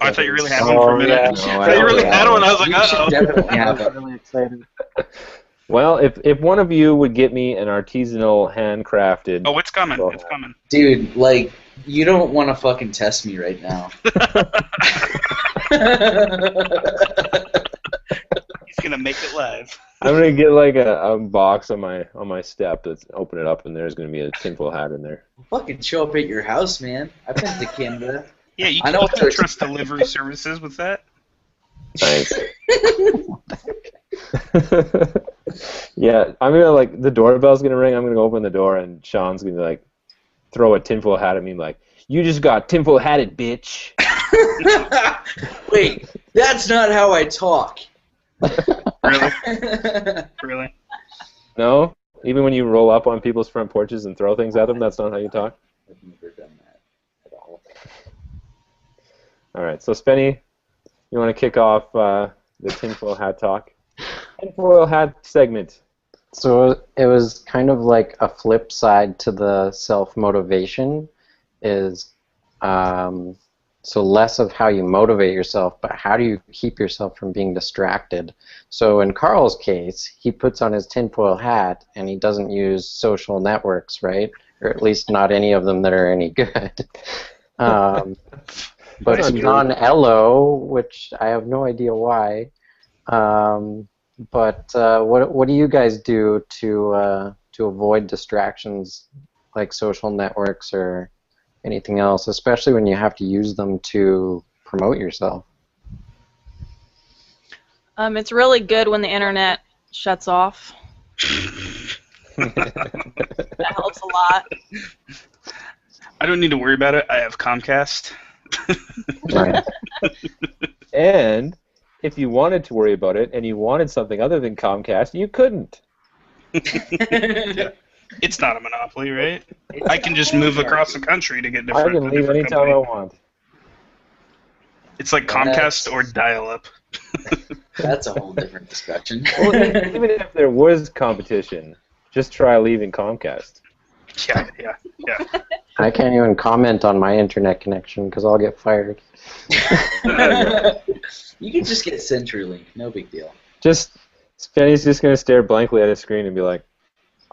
I thought you really had one for a minute. yeah. I thought you really had one. I was like, You should uh-oh. definitely have I'm it. really excited. Well, if one of you would get me an artisanal handcrafted... Oh, it's coming. tinfoil It's hat. coming. Dude, like, you don't want to fucking test me right now. He's going to make it live. I'm going to get like a box on my step that's open it up and there's going to be a tinfoil hat in there. Fucking show up at your house, man. I've been to Canada. Yeah, you I know can there's- trust delivery services with that. Thanks. Yeah, I'm going to, like, the doorbell's going to ring, I'm going to open the door and Sean's going to, like, throw a tinfoil hat at me like, you just got tinfoil hatted, bitch. Wait, that's not how I talk. Really? Really? No? Even when you roll up on people's front porches and throw things at them, that's not how you talk? I've never done that at all. All right, so Spenny, you want to kick off the tinfoil hat talk? Tinfoil hat segment. So it was kind of like a flip side to the self-motivation is so less of how you motivate yourself, but how do you keep yourself from being distracted. So in Carl's case, he puts on his tinfoil hat and he doesn't use social networks, right? Or at least not any of them that are any good. But That's he's true. on Elo, which I have no idea why. But what do you guys do to avoid distractions like social networks or anything else, especially when you have to use them to promote yourself? It's really good when the internet shuts off. That helps a lot. I don't need to worry about it. I have Comcast. Right. And if you wanted to worry about it and you wanted something other than Comcast, you couldn't. It's not a monopoly, right? I can just move across the country to get I different. can leave anytime I want. It's like Comcast or dial-up. That's a whole different discussion. Well, even if there was competition, just try leaving Comcast. Yeah. I can't even comment on my internet connection because I'll get fired. You can just get CenturyLink, no big deal. Fanny's just going to stare blankly at his screen and be like,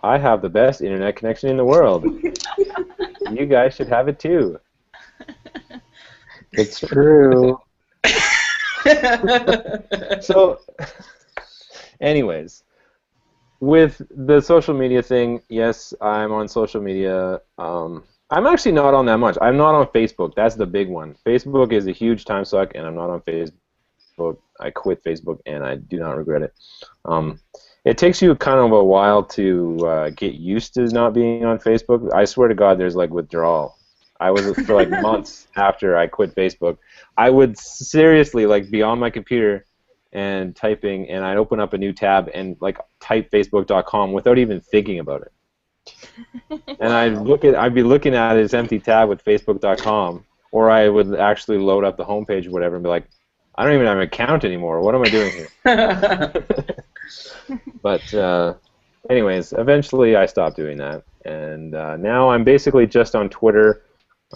I have the best internet connection in the world. You guys should have it too. It's true. So, anyways, with the social media thing, yes, I'm on social media. I'm actually not on that much. I'm not on Facebook. That's the big one. Facebook is a huge time suck, and I'm not on Facebook. I quit Facebook, and I do not regret it. It takes you kind of a while to get used to not being on Facebook. I swear to God, there's like withdrawal. I was for like months after I quit Facebook. I would seriously like be on my computer and typing, and I'd open up a new tab and like type Facebook.com without even thinking about it. And I'd be looking at this empty tab with Facebook.com, or I would actually load up the homepage or whatever and be like, I don't even have an account anymore. What am I doing here? But anyways, eventually I stopped doing that, and now I'm basically just on Twitter.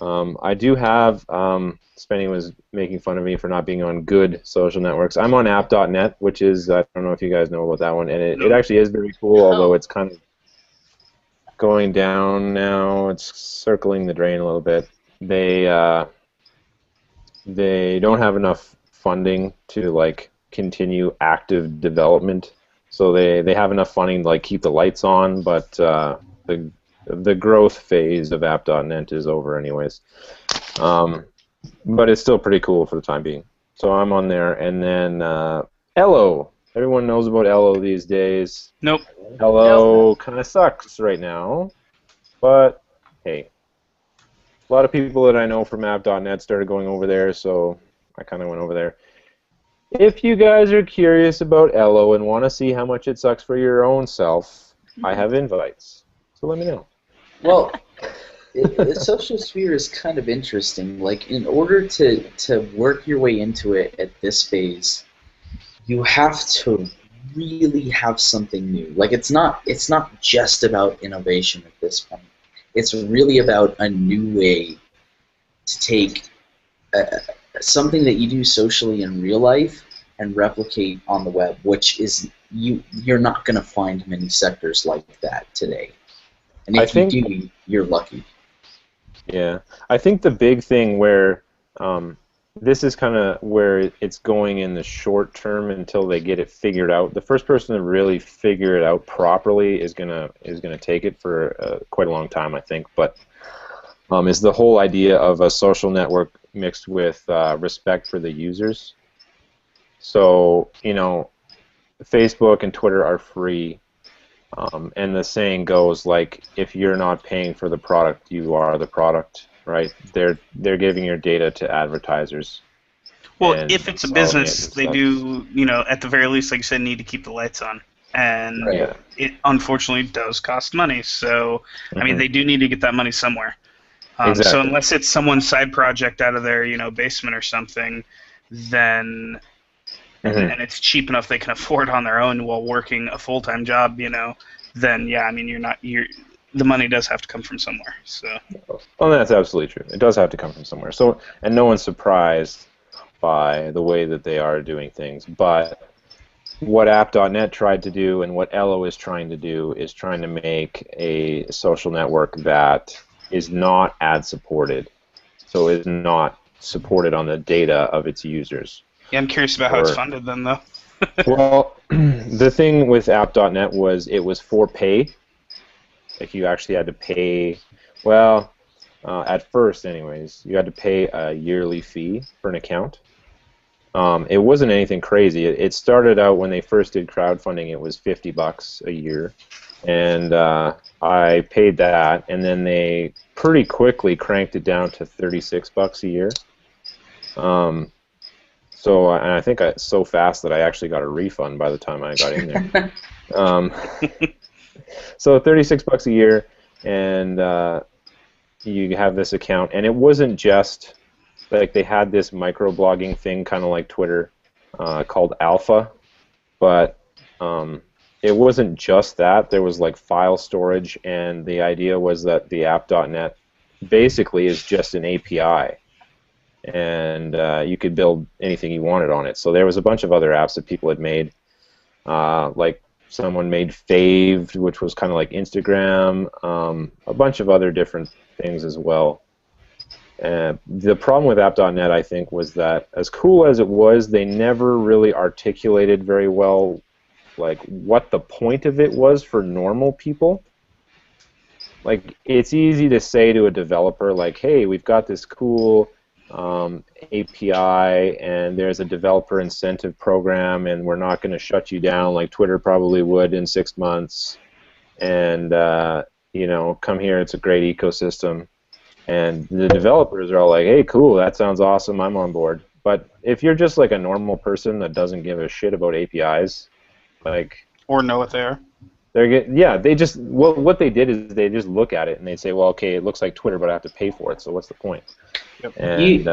I do have, Spenny was making fun of me for not being on good social networks. I'm on app.net, which is, I don't know if you guys know about that one, and it actually is very cool, although it's kind of going down now. It's circling the drain a little bit. They don't have enough funding to like continue active development, so they have enough funding to like keep the lights on, but the growth phase of app.net is over anyways. But it's still pretty cool for the time being. So I'm on there, and then Ello. Everyone knows about Ello these days. Nope. Ello kind of sucks right now, but hey, a lot of people that I know from app.net started going over there, so I kind of went over there. If you guys are curious about Ello and want to see how much it sucks for your own self, I have invites. So let me know. Well, the social sphere is kind of interesting. Like, in order to work your way into it at this phase, you have to really have something new. Like, it's not just about innovation at this point. It's really about a new way to take something that you do socially in real life and replicate on the web, which is you're not going to find many sectors like that today. And if you do, you're lucky. Yeah, I think the big thing where this is kind of where it's going in the short term until they get it figured out. The first person to really figure it out properly is gonna take it for quite a long time, I think. But is the whole idea of a social network mixed with respect for the users. So, you know, Facebook and Twitter are free, and the saying goes, like, if you're not paying for the product, you are the product, right? They're giving your data to advertisers. Well, if it's a business, they do, you know, at the very least, like you said, need to keep the lights on. And it unfortunately does cost money. So, I mean, they do need to get that money somewhere. Exactly. So unless it's someone's side project out of their, you know, basement or something, then and it's cheap enough they can afford on their own while working a full-time job, you know, then yeah, I mean, the money does have to come from somewhere. So. Well, that's absolutely true. It does have to come from somewhere. So, and no one's surprised by the way that they are doing things. But what app.net tried to do and what Ello is trying to do is trying to make a social network that is not ad-supported. So is not supported on the data of its users. Yeah, I'm curious about how it's funded then, though. Well, the thing with app.net was it was for pay. Like, you actually had to pay, well, at first anyways, you had to pay a yearly fee for an account. It wasn't anything crazy. It started out when they first did crowdfunding. It was $50 a year, and I paid that, and then they pretty quickly cranked it down to $36 a year. So and I think so fast that I actually got a refund by the time I got in there. So $36 a year, and you have this account, and it wasn't just like they had this microblogging thing, kind of like Twitter, called Alpha, but it wasn't just that. There was like file storage, and the idea was that the app.net basically is just an API, and you could build anything you wanted on it. So there was a bunch of other apps that people had made, like someone made Faved, which was kind of like Instagram, a bunch of other different things as well. The problem with app.net, I think, was that as cool as it was, they never really articulated very well like what the point of it was for normal people. Like, it's easy to say to a developer, like, hey, we've got this cool API, and there's a developer incentive program, and we're not going to shut you down like Twitter probably would in 6 months. And, you know, come here, it's a great ecosystem. And the developers are all like, hey, cool, that sounds awesome, I'm on board. But if you're just like a normal person that doesn't give a shit about APIs, like... Or know what they are. They just... Well, what they did is they just look at it and they say, well, okay, it looks like Twitter, but I have to pay for it, so what's the point? Yep. And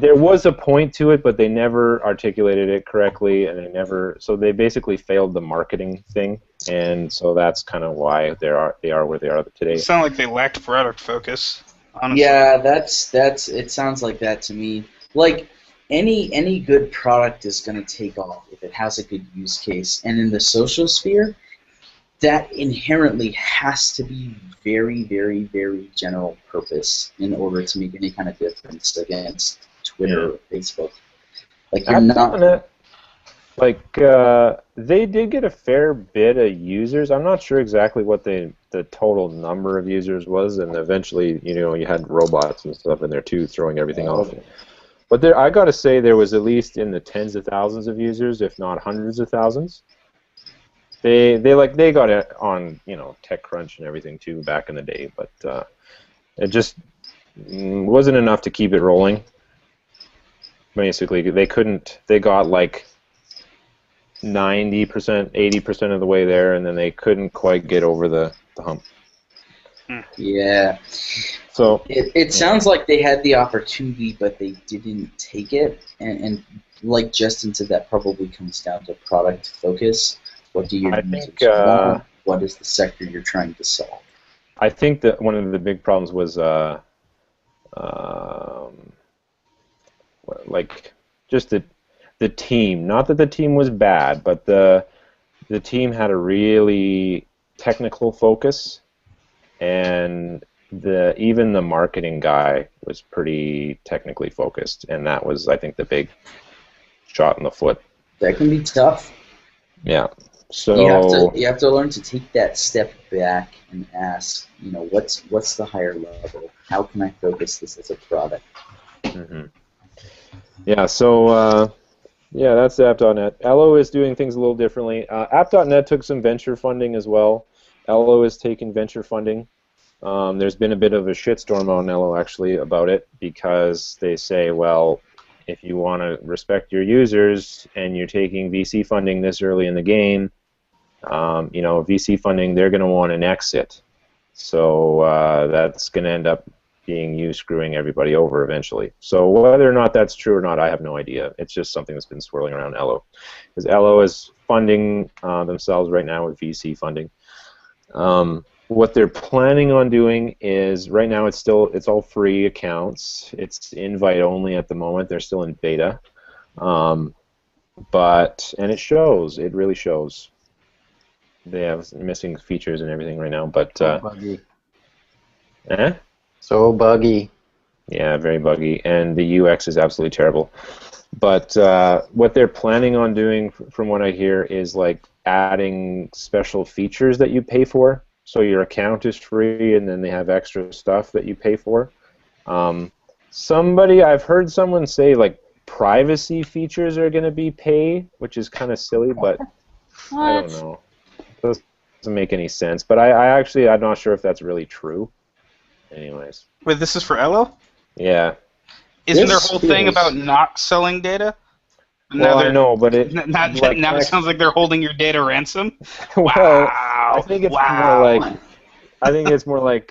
there was a point to it, but they never articulated it correctly, and so they basically failed the marketing thing, and so that's kind of why they are where they are today. It sounded like they lacked product focus, honestly. Yeah, it sounds like that to me. Like, any good product is going to take off if it has a good use case, and in the social sphere, that inherently has to be very, very, very general purpose in order to make any kind of difference against Twitter or Facebook. Like, you're not... They did get a fair bit of users. I'm not sure exactly what the total number of users was, and eventually, you know, you had robots and stuff in there too, throwing everything off. But I got to say, there was at least in the tens of thousands of users, if not hundreds of thousands. They got it on, you know, TechCrunch and everything too back in the day, but it just wasn't enough to keep it rolling. Basically, they got like 90%, 80% of the way there, and then they couldn't quite get over the hump. Yeah. So it sounds like they had the opportunity, but they didn't take it, and like Justin said, that probably comes down to product focus. What do your users want? What is the sector you're trying to solve? I think that one of the big problems was like just the team. Not that the team was bad, but the team had a really technical focus, and even the marketing guy was pretty technically focused, and that was, I think, the big shot in the foot. That can be tough. Yeah. So you have to learn to take that step back and ask, you know, what's the higher level? How can I focus this as a product? Mm-hmm. Yeah. So that's app.net. Ello is doing things a little differently. App.net took some venture funding as well. Ello has taken venture funding. There's been a bit of a shitstorm on Ello actually about it, because they say, well, if you want to respect your users and you're taking VC funding this early in the game, you know, VC funding, they're going to want an exit. So that's going to end up being you screwing everybody over eventually. So whether or not that's true or not, I have no idea. It's just something that's been swirling around Ello. Because Ello is funding themselves right now with VC funding. What they're planning on doing is, right now it's all free accounts. It's invite only at the moment. They're still in beta, and it shows. It really shows. They have missing features and everything right now, but so buggy. Eh? So buggy. Yeah, very buggy, and the UX is absolutely terrible. But what they're planning on doing, from what I hear, is like adding special features that you pay for. So your account is free, and then they have extra stuff that you pay for. I've heard someone say, like, privacy features are going to be pay, which is kind of silly, but I don't know. It doesn't make any sense. But I'm not sure if that's really true. Anyways. Wait, this is for Elo? Yeah. Isn't their whole thing about not selling data? Well, I know, but now it sounds like they're holding your data ransom. Well, Wow. I think it's more like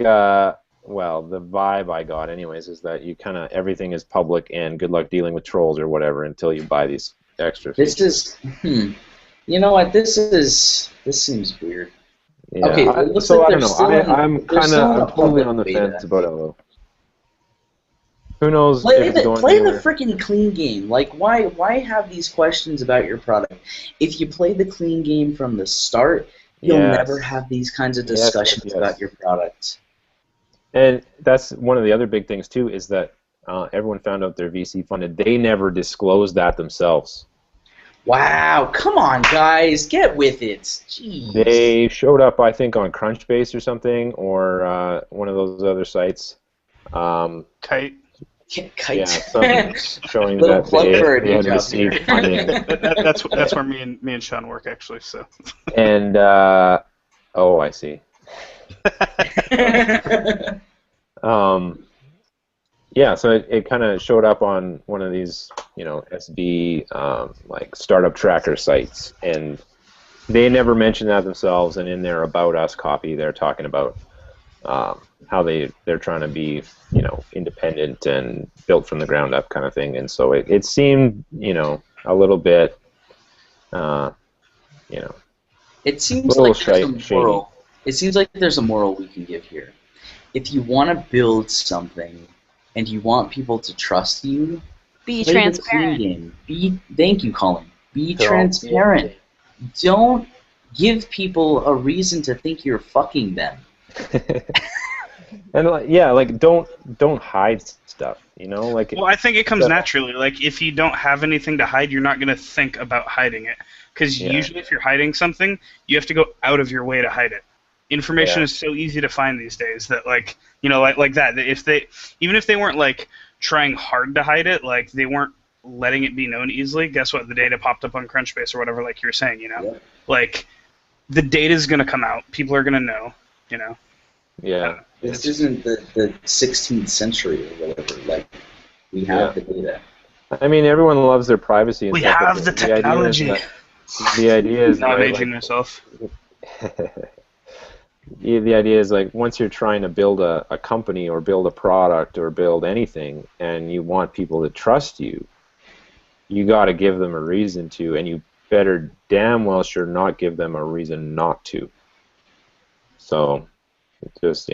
well, the vibe I got anyways is that you kind of everything is public and good luck dealing with trolls or whatever until you buy these extra features. You know what? This seems weird. Yeah. Okay, it looks so like I don't they're know. I'm totally on the beta. fence about Elo. Who knows Play if it's going the anywhere. freaking clean game. Like, why have these questions about your product? If you play the clean game from the start, you'll never have these kinds of discussions about your product. And that's one of the other big things too, is that everyone found out they're VC funded. They never disclosed that themselves. Wow, come on, guys, get with it. Jeez. They showed up, I think, on Crunchbase or something, or one of those other sites. Kite. Kite. Yeah, something showing Little that plug for a they new had job received here. funding. That's where me and Sean work actually. So. And oh, I see. Yeah, so it kind of showed up on one of these, SB like startup tracker sites, and they never mentioned that themselves. And in their About Us copy, they're talking about how they're trying to be, independent and built from the ground up kind of thing. And so it seemed, a little bit, It seems like there's a moral. It seems like there's a moral we can give here. If you want to build something and you want people to trust you, Be play transparent. the clean game. Thank you, Colin. Be transparent. Don't give people a reason to think you're fucking them. And don't hide stuff, Well, I think it comes naturally. Like, if you don't have anything to hide, you're not going to think about hiding it. Because usually if you're hiding something, you have to go out of your way to hide it. Information is so easy to find these days that, like that. Even if they weren't, like, trying hard to hide it, like, they weren't letting it be known easily, guess what? The data popped up on Crunchbase or whatever, like you were saying, Yeah. Like, the data's going to come out. People are going to know, Yeah. This isn't the 16th century or whatever. Like, we have the data. I mean, everyone loves their privacy. And we stuff, have the technology. The idea is not aging myself. The idea is, like, once you're trying to build a company or build a product or build anything, and you want people to trust you, you got to give them a reason to, and you better damn well sure not give them a reason not to. So, just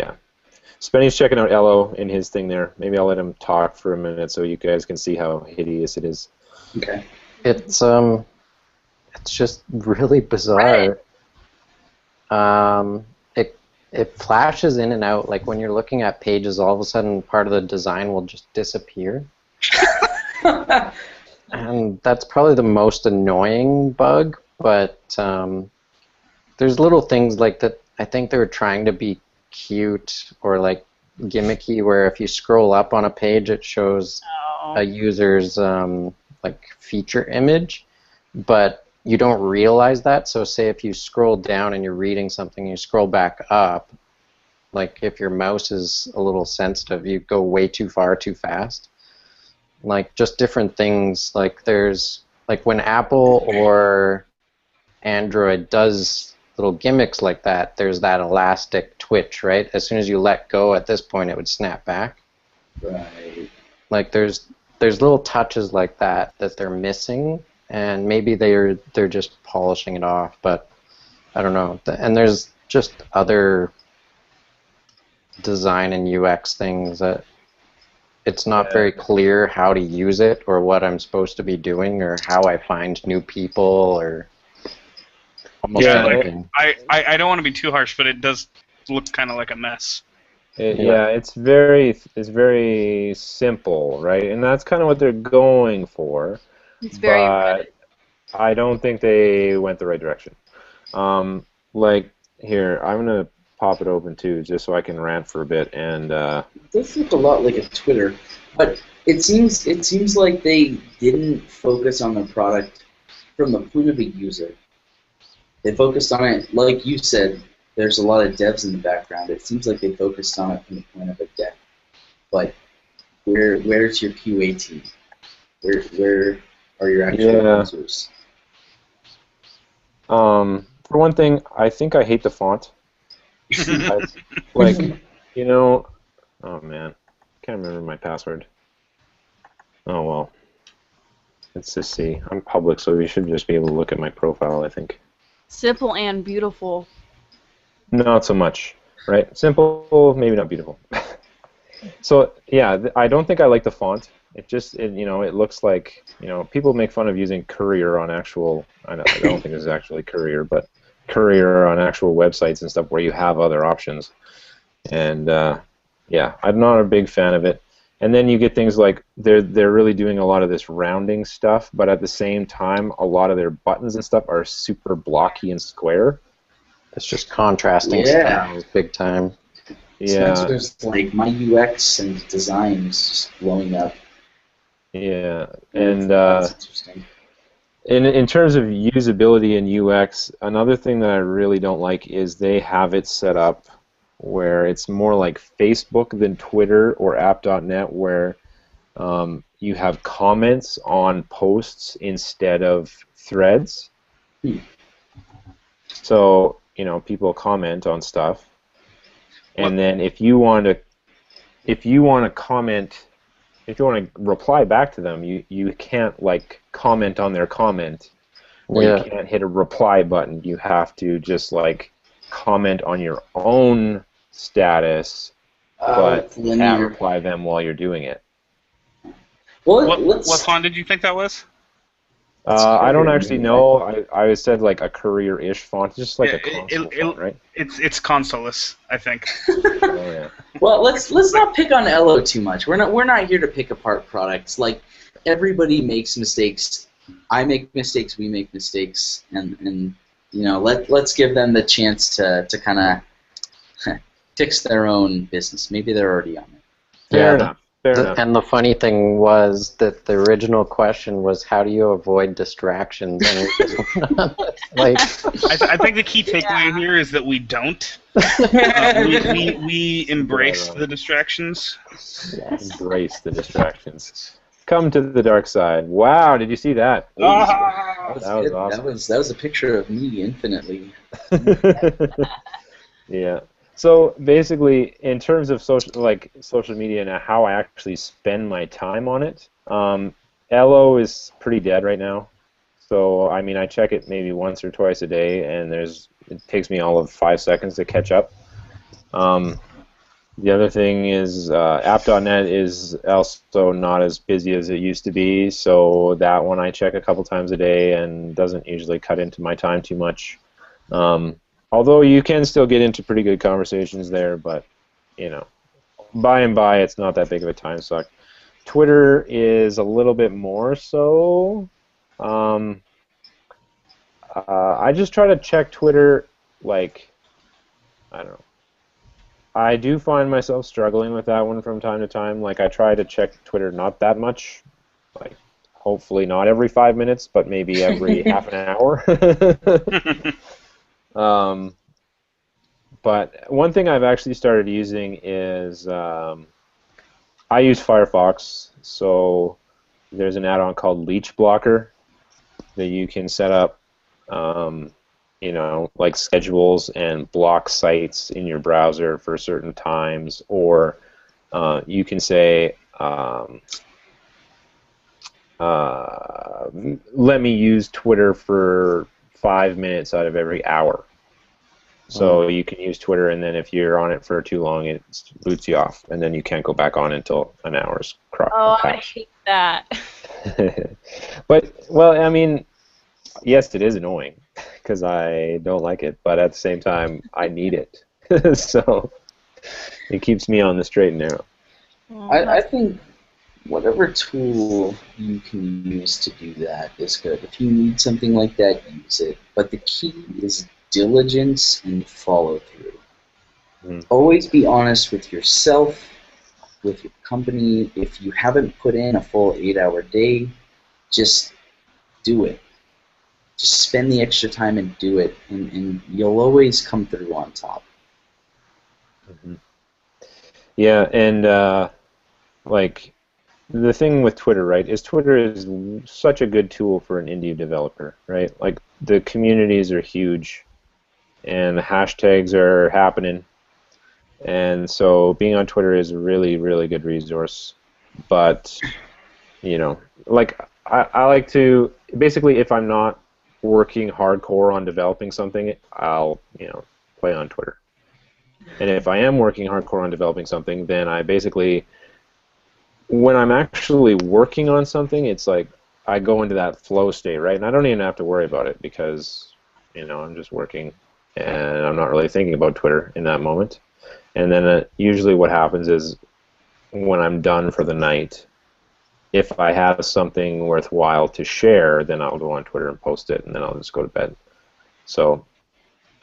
Spenny's checking out Elo in his thing there. Maybe I'll let him talk for a minute so you guys can see how hideous it is. Okay. It's just really bizarre. It flashes in and out. Like when you're looking at pages, all of a sudden part of the design will just disappear. And that's probably the most annoying bug, but there's little things like that. I think they were trying to be cute or like gimmicky, where if you scroll up on a page, it shows a user's like feature image, but you don't realize that. So say if you scroll down and you're reading something, you scroll back up, like if your mouse is a little sensitive, you go way too far too fast. Like just different things, like there's like when Apple or Android does little gimmicks like that, there's that elastic twitch, right? As soon as you let go at this point, it would snap back. Right. Like there's little touches like that they're missing, and maybe they're just polishing it off, but I don't know. And there's just other design and UX things that it's not very clear how to use it or what I'm supposed to be doing or how I find new people or almost anything. I don't want to be too harsh, but it does look kind of like a mess. It's very simple, right? And that's kind of what they're going for. It's very but I don't think they went the right direction. Like here, I'm gonna pop it open too, just so I can rant for a bit. And It does look a lot like a Twitter, but it seems like they didn't focus on the product from the point of a user. They focused on it, like you said, there's a lot of devs in the background. It seems like they focused on it from the point of a dev. But where's your QA team? Where are your actual users? For one thing, I think I hate the font. Oh man, can't remember my password. Oh well. Let's just see. I'm public, so you should just be able to look at my profile, I think. Simple and beautiful. Not so much, right? Simple, maybe not beautiful. So yeah, I don't think I like the font. It looks like, people make fun of using Courier on actual. I don't think this is actually Courier, but Courier on actual websites and stuff where you have other options. And yeah, I'm not a big fan of it. And then you get things like they're really doing a lot of this rounding stuff, but at the same time, a lot of their buttons and stuff are super blocky and square. It's just contrasting styles big time. Yeah. Spencer's like, my UX and design is just blowing up. Yeah, and that's interesting. in terms of usability and UX, another thing that I really don't like is they have it set up where it's more like Facebook than Twitter or app.net, where you have comments on posts instead of threads. So, people comment on stuff, and then if you want to comment, if you want to reply back to them, you can't comment on their comment, or you can't hit a reply button. You have to just comment on your own status, but can't reply them while you're doing it. Well, what font did you think that was? I don't actually know. I said a Courier-ish font, just like a console font, right? It's consoleless, I think. Oh yeah. Well, let's not pick on Elo too much. We're not here to pick apart products. Everybody makes mistakes. I make mistakes. We make mistakes, and let's give them the chance to kind of fix their own business. Maybe they're already on it. Fair enough. And the funny thing was that the original question was, how do you avoid distractions? And I think the key takeaway here is that we don't. We embrace the distractions. Yes. Embrace the distractions. Come to the dark side. Wow, did you see that? That was awesome. That was a picture of me infinitely. Yeah. So basically, in terms of social media and how I actually spend my time on it, Elo is pretty dead right now. So I check it maybe once or twice a day, and it takes me all of 5 seconds to catch up. The other thing is app.net is also not as busy as it used to be, so that one I check a couple times a day and doesn't usually cut into my time too much. Although you can still get into pretty good conversations there, but, by and by it's not that big of a time suck. Twitter is a little bit more so. I just try to check Twitter, I don't know. I do find myself struggling with that one from time to time. I try to check Twitter not that much, hopefully not every 5 minutes, but maybe every half an hour. But one thing I've actually started using is I use Firefox, so there's an add-on called Leech Blocker that you can set up, schedules and block sites in your browser for certain times, or you can say, let me use Twitter for 5 minutes out of every hour. So you can use Twitter, and then if you're on it for too long, it boots you off, and then you can't go back on until an hour's passed. I hate that. But, yes, it is annoying, because I don't like it, but at the same time, I need it. So it keeps me on the straight and narrow. I think whatever tool you can use to do that is good. If you need something like that, use it. But the key is diligence and follow through. Always be honest with yourself, with your company. If you haven't put in a full 8-hour day, just do it. Just spend the extra time and do it, and you'll always come through on top. Yeah, and like the thing with Twitter, right, is Twitter is such a good tool for an indie developer, right? Like the communities are huge, and the hashtags are happening, and so being on Twitter is a really, really good resource. But like I like to basically, if I'm not working hardcore on developing something, I'll play on Twitter. And if I am working hardcore on developing something, then I basically, when I'm actually working on something, it's like I go into that flow state, right? And I don't even have to worry about it because, I'm just working and I'm not really thinking about Twitter in that moment. And then usually what happens is when I'm done for the night, if I have something worthwhile to share, then I'll go on Twitter and post it, and then I'll just go to bed. So,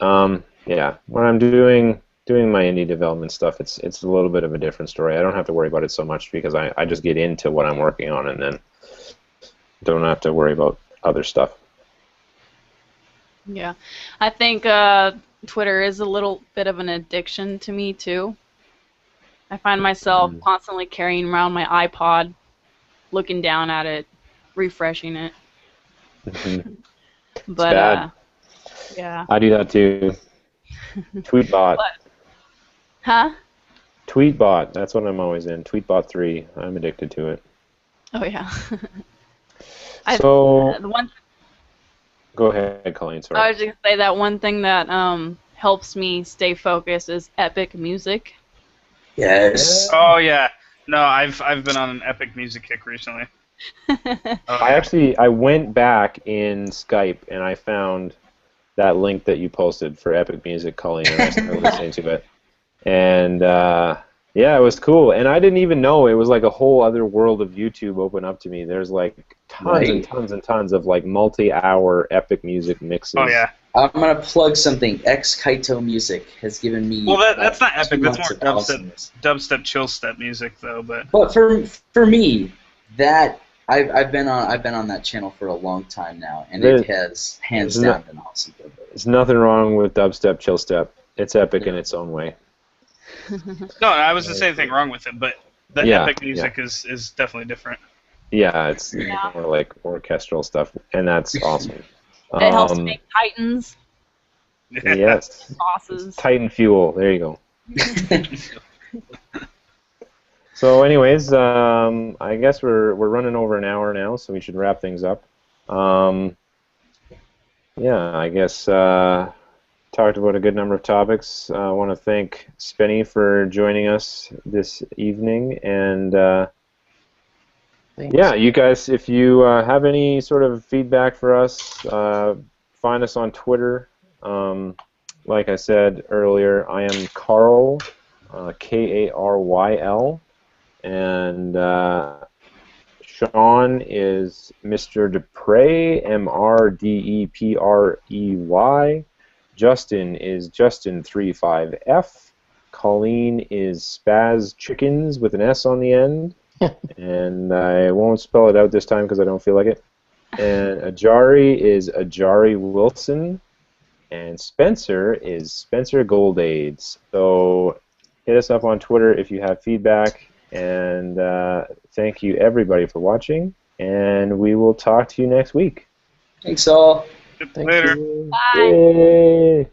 yeah, when I'm doing my indie development stuff, it's a little bit of a different story. I don't have to worry about it so much because I just get into what I'm working on and then don't have to worry about other stuff. Yeah, I think Twitter is a little bit of an addiction to me too. I find myself constantly carrying around my iPod, looking down at it, refreshing it. But bad. yeah. I do that too. Tweetbot. Huh? Tweetbot. That's what I'm always in. Tweetbot 3. I'm addicted to it. Oh yeah. So the one. Go ahead, Colleen. Sorry. I was just gonna say that one thing that helps me stay focused is Epic Music. Yes. Oh yeah. No, I've been on an Epic Music kick recently. I went back in Skype and I found that link that you posted for Epic Music, Colleen, and I started listening to it. And yeah, it was cool. And I didn't even know it was like a whole other world of YouTube open up to me. There's like tons and tons and tons of like multi-hour Epic Music mixes. Oh yeah. I'm gonna plug something. X Kaito Music has given me. Well, that's not Epic. That's more dubstep. Dubstep, chill step music, though. But for me, that I've been on that channel for a long time now, and it has hands down been awesome. There's nothing wrong with dubstep, chill step. It's epic in its own way. No, I wasn't saying anything wrong with it, but the Epic Music is definitely different. Yeah, it's more like orchestral stuff, and that's awesome. It helps make Titans. Yes. Bosses. Titan Fuel. There you go. So, anyways, I guess we're running over an hour now, so we should wrap things up. Yeah, I guess talked about a good number of topics. I want to thank Spenny for joining us this evening, and yeah, you guys, if you have any sort of feedback for us, find us on Twitter. Like I said earlier, I am Carl, K-A-R-Y-L, and Sean is Mr. Duprey, M-R-D-E-P-R-E-Y. Justin is Justin35F. Colleen is Spaz Chickens with an S on the end. And I won't spell it out this time because I don't feel like it. And Ajari is Ajari Wilson. And Spencer is Spencer Goldades. So hit us up on Twitter if you have feedback. And thank you, everybody, for watching. And we will talk to you next week. Thanks all. Later. Bye. Yay.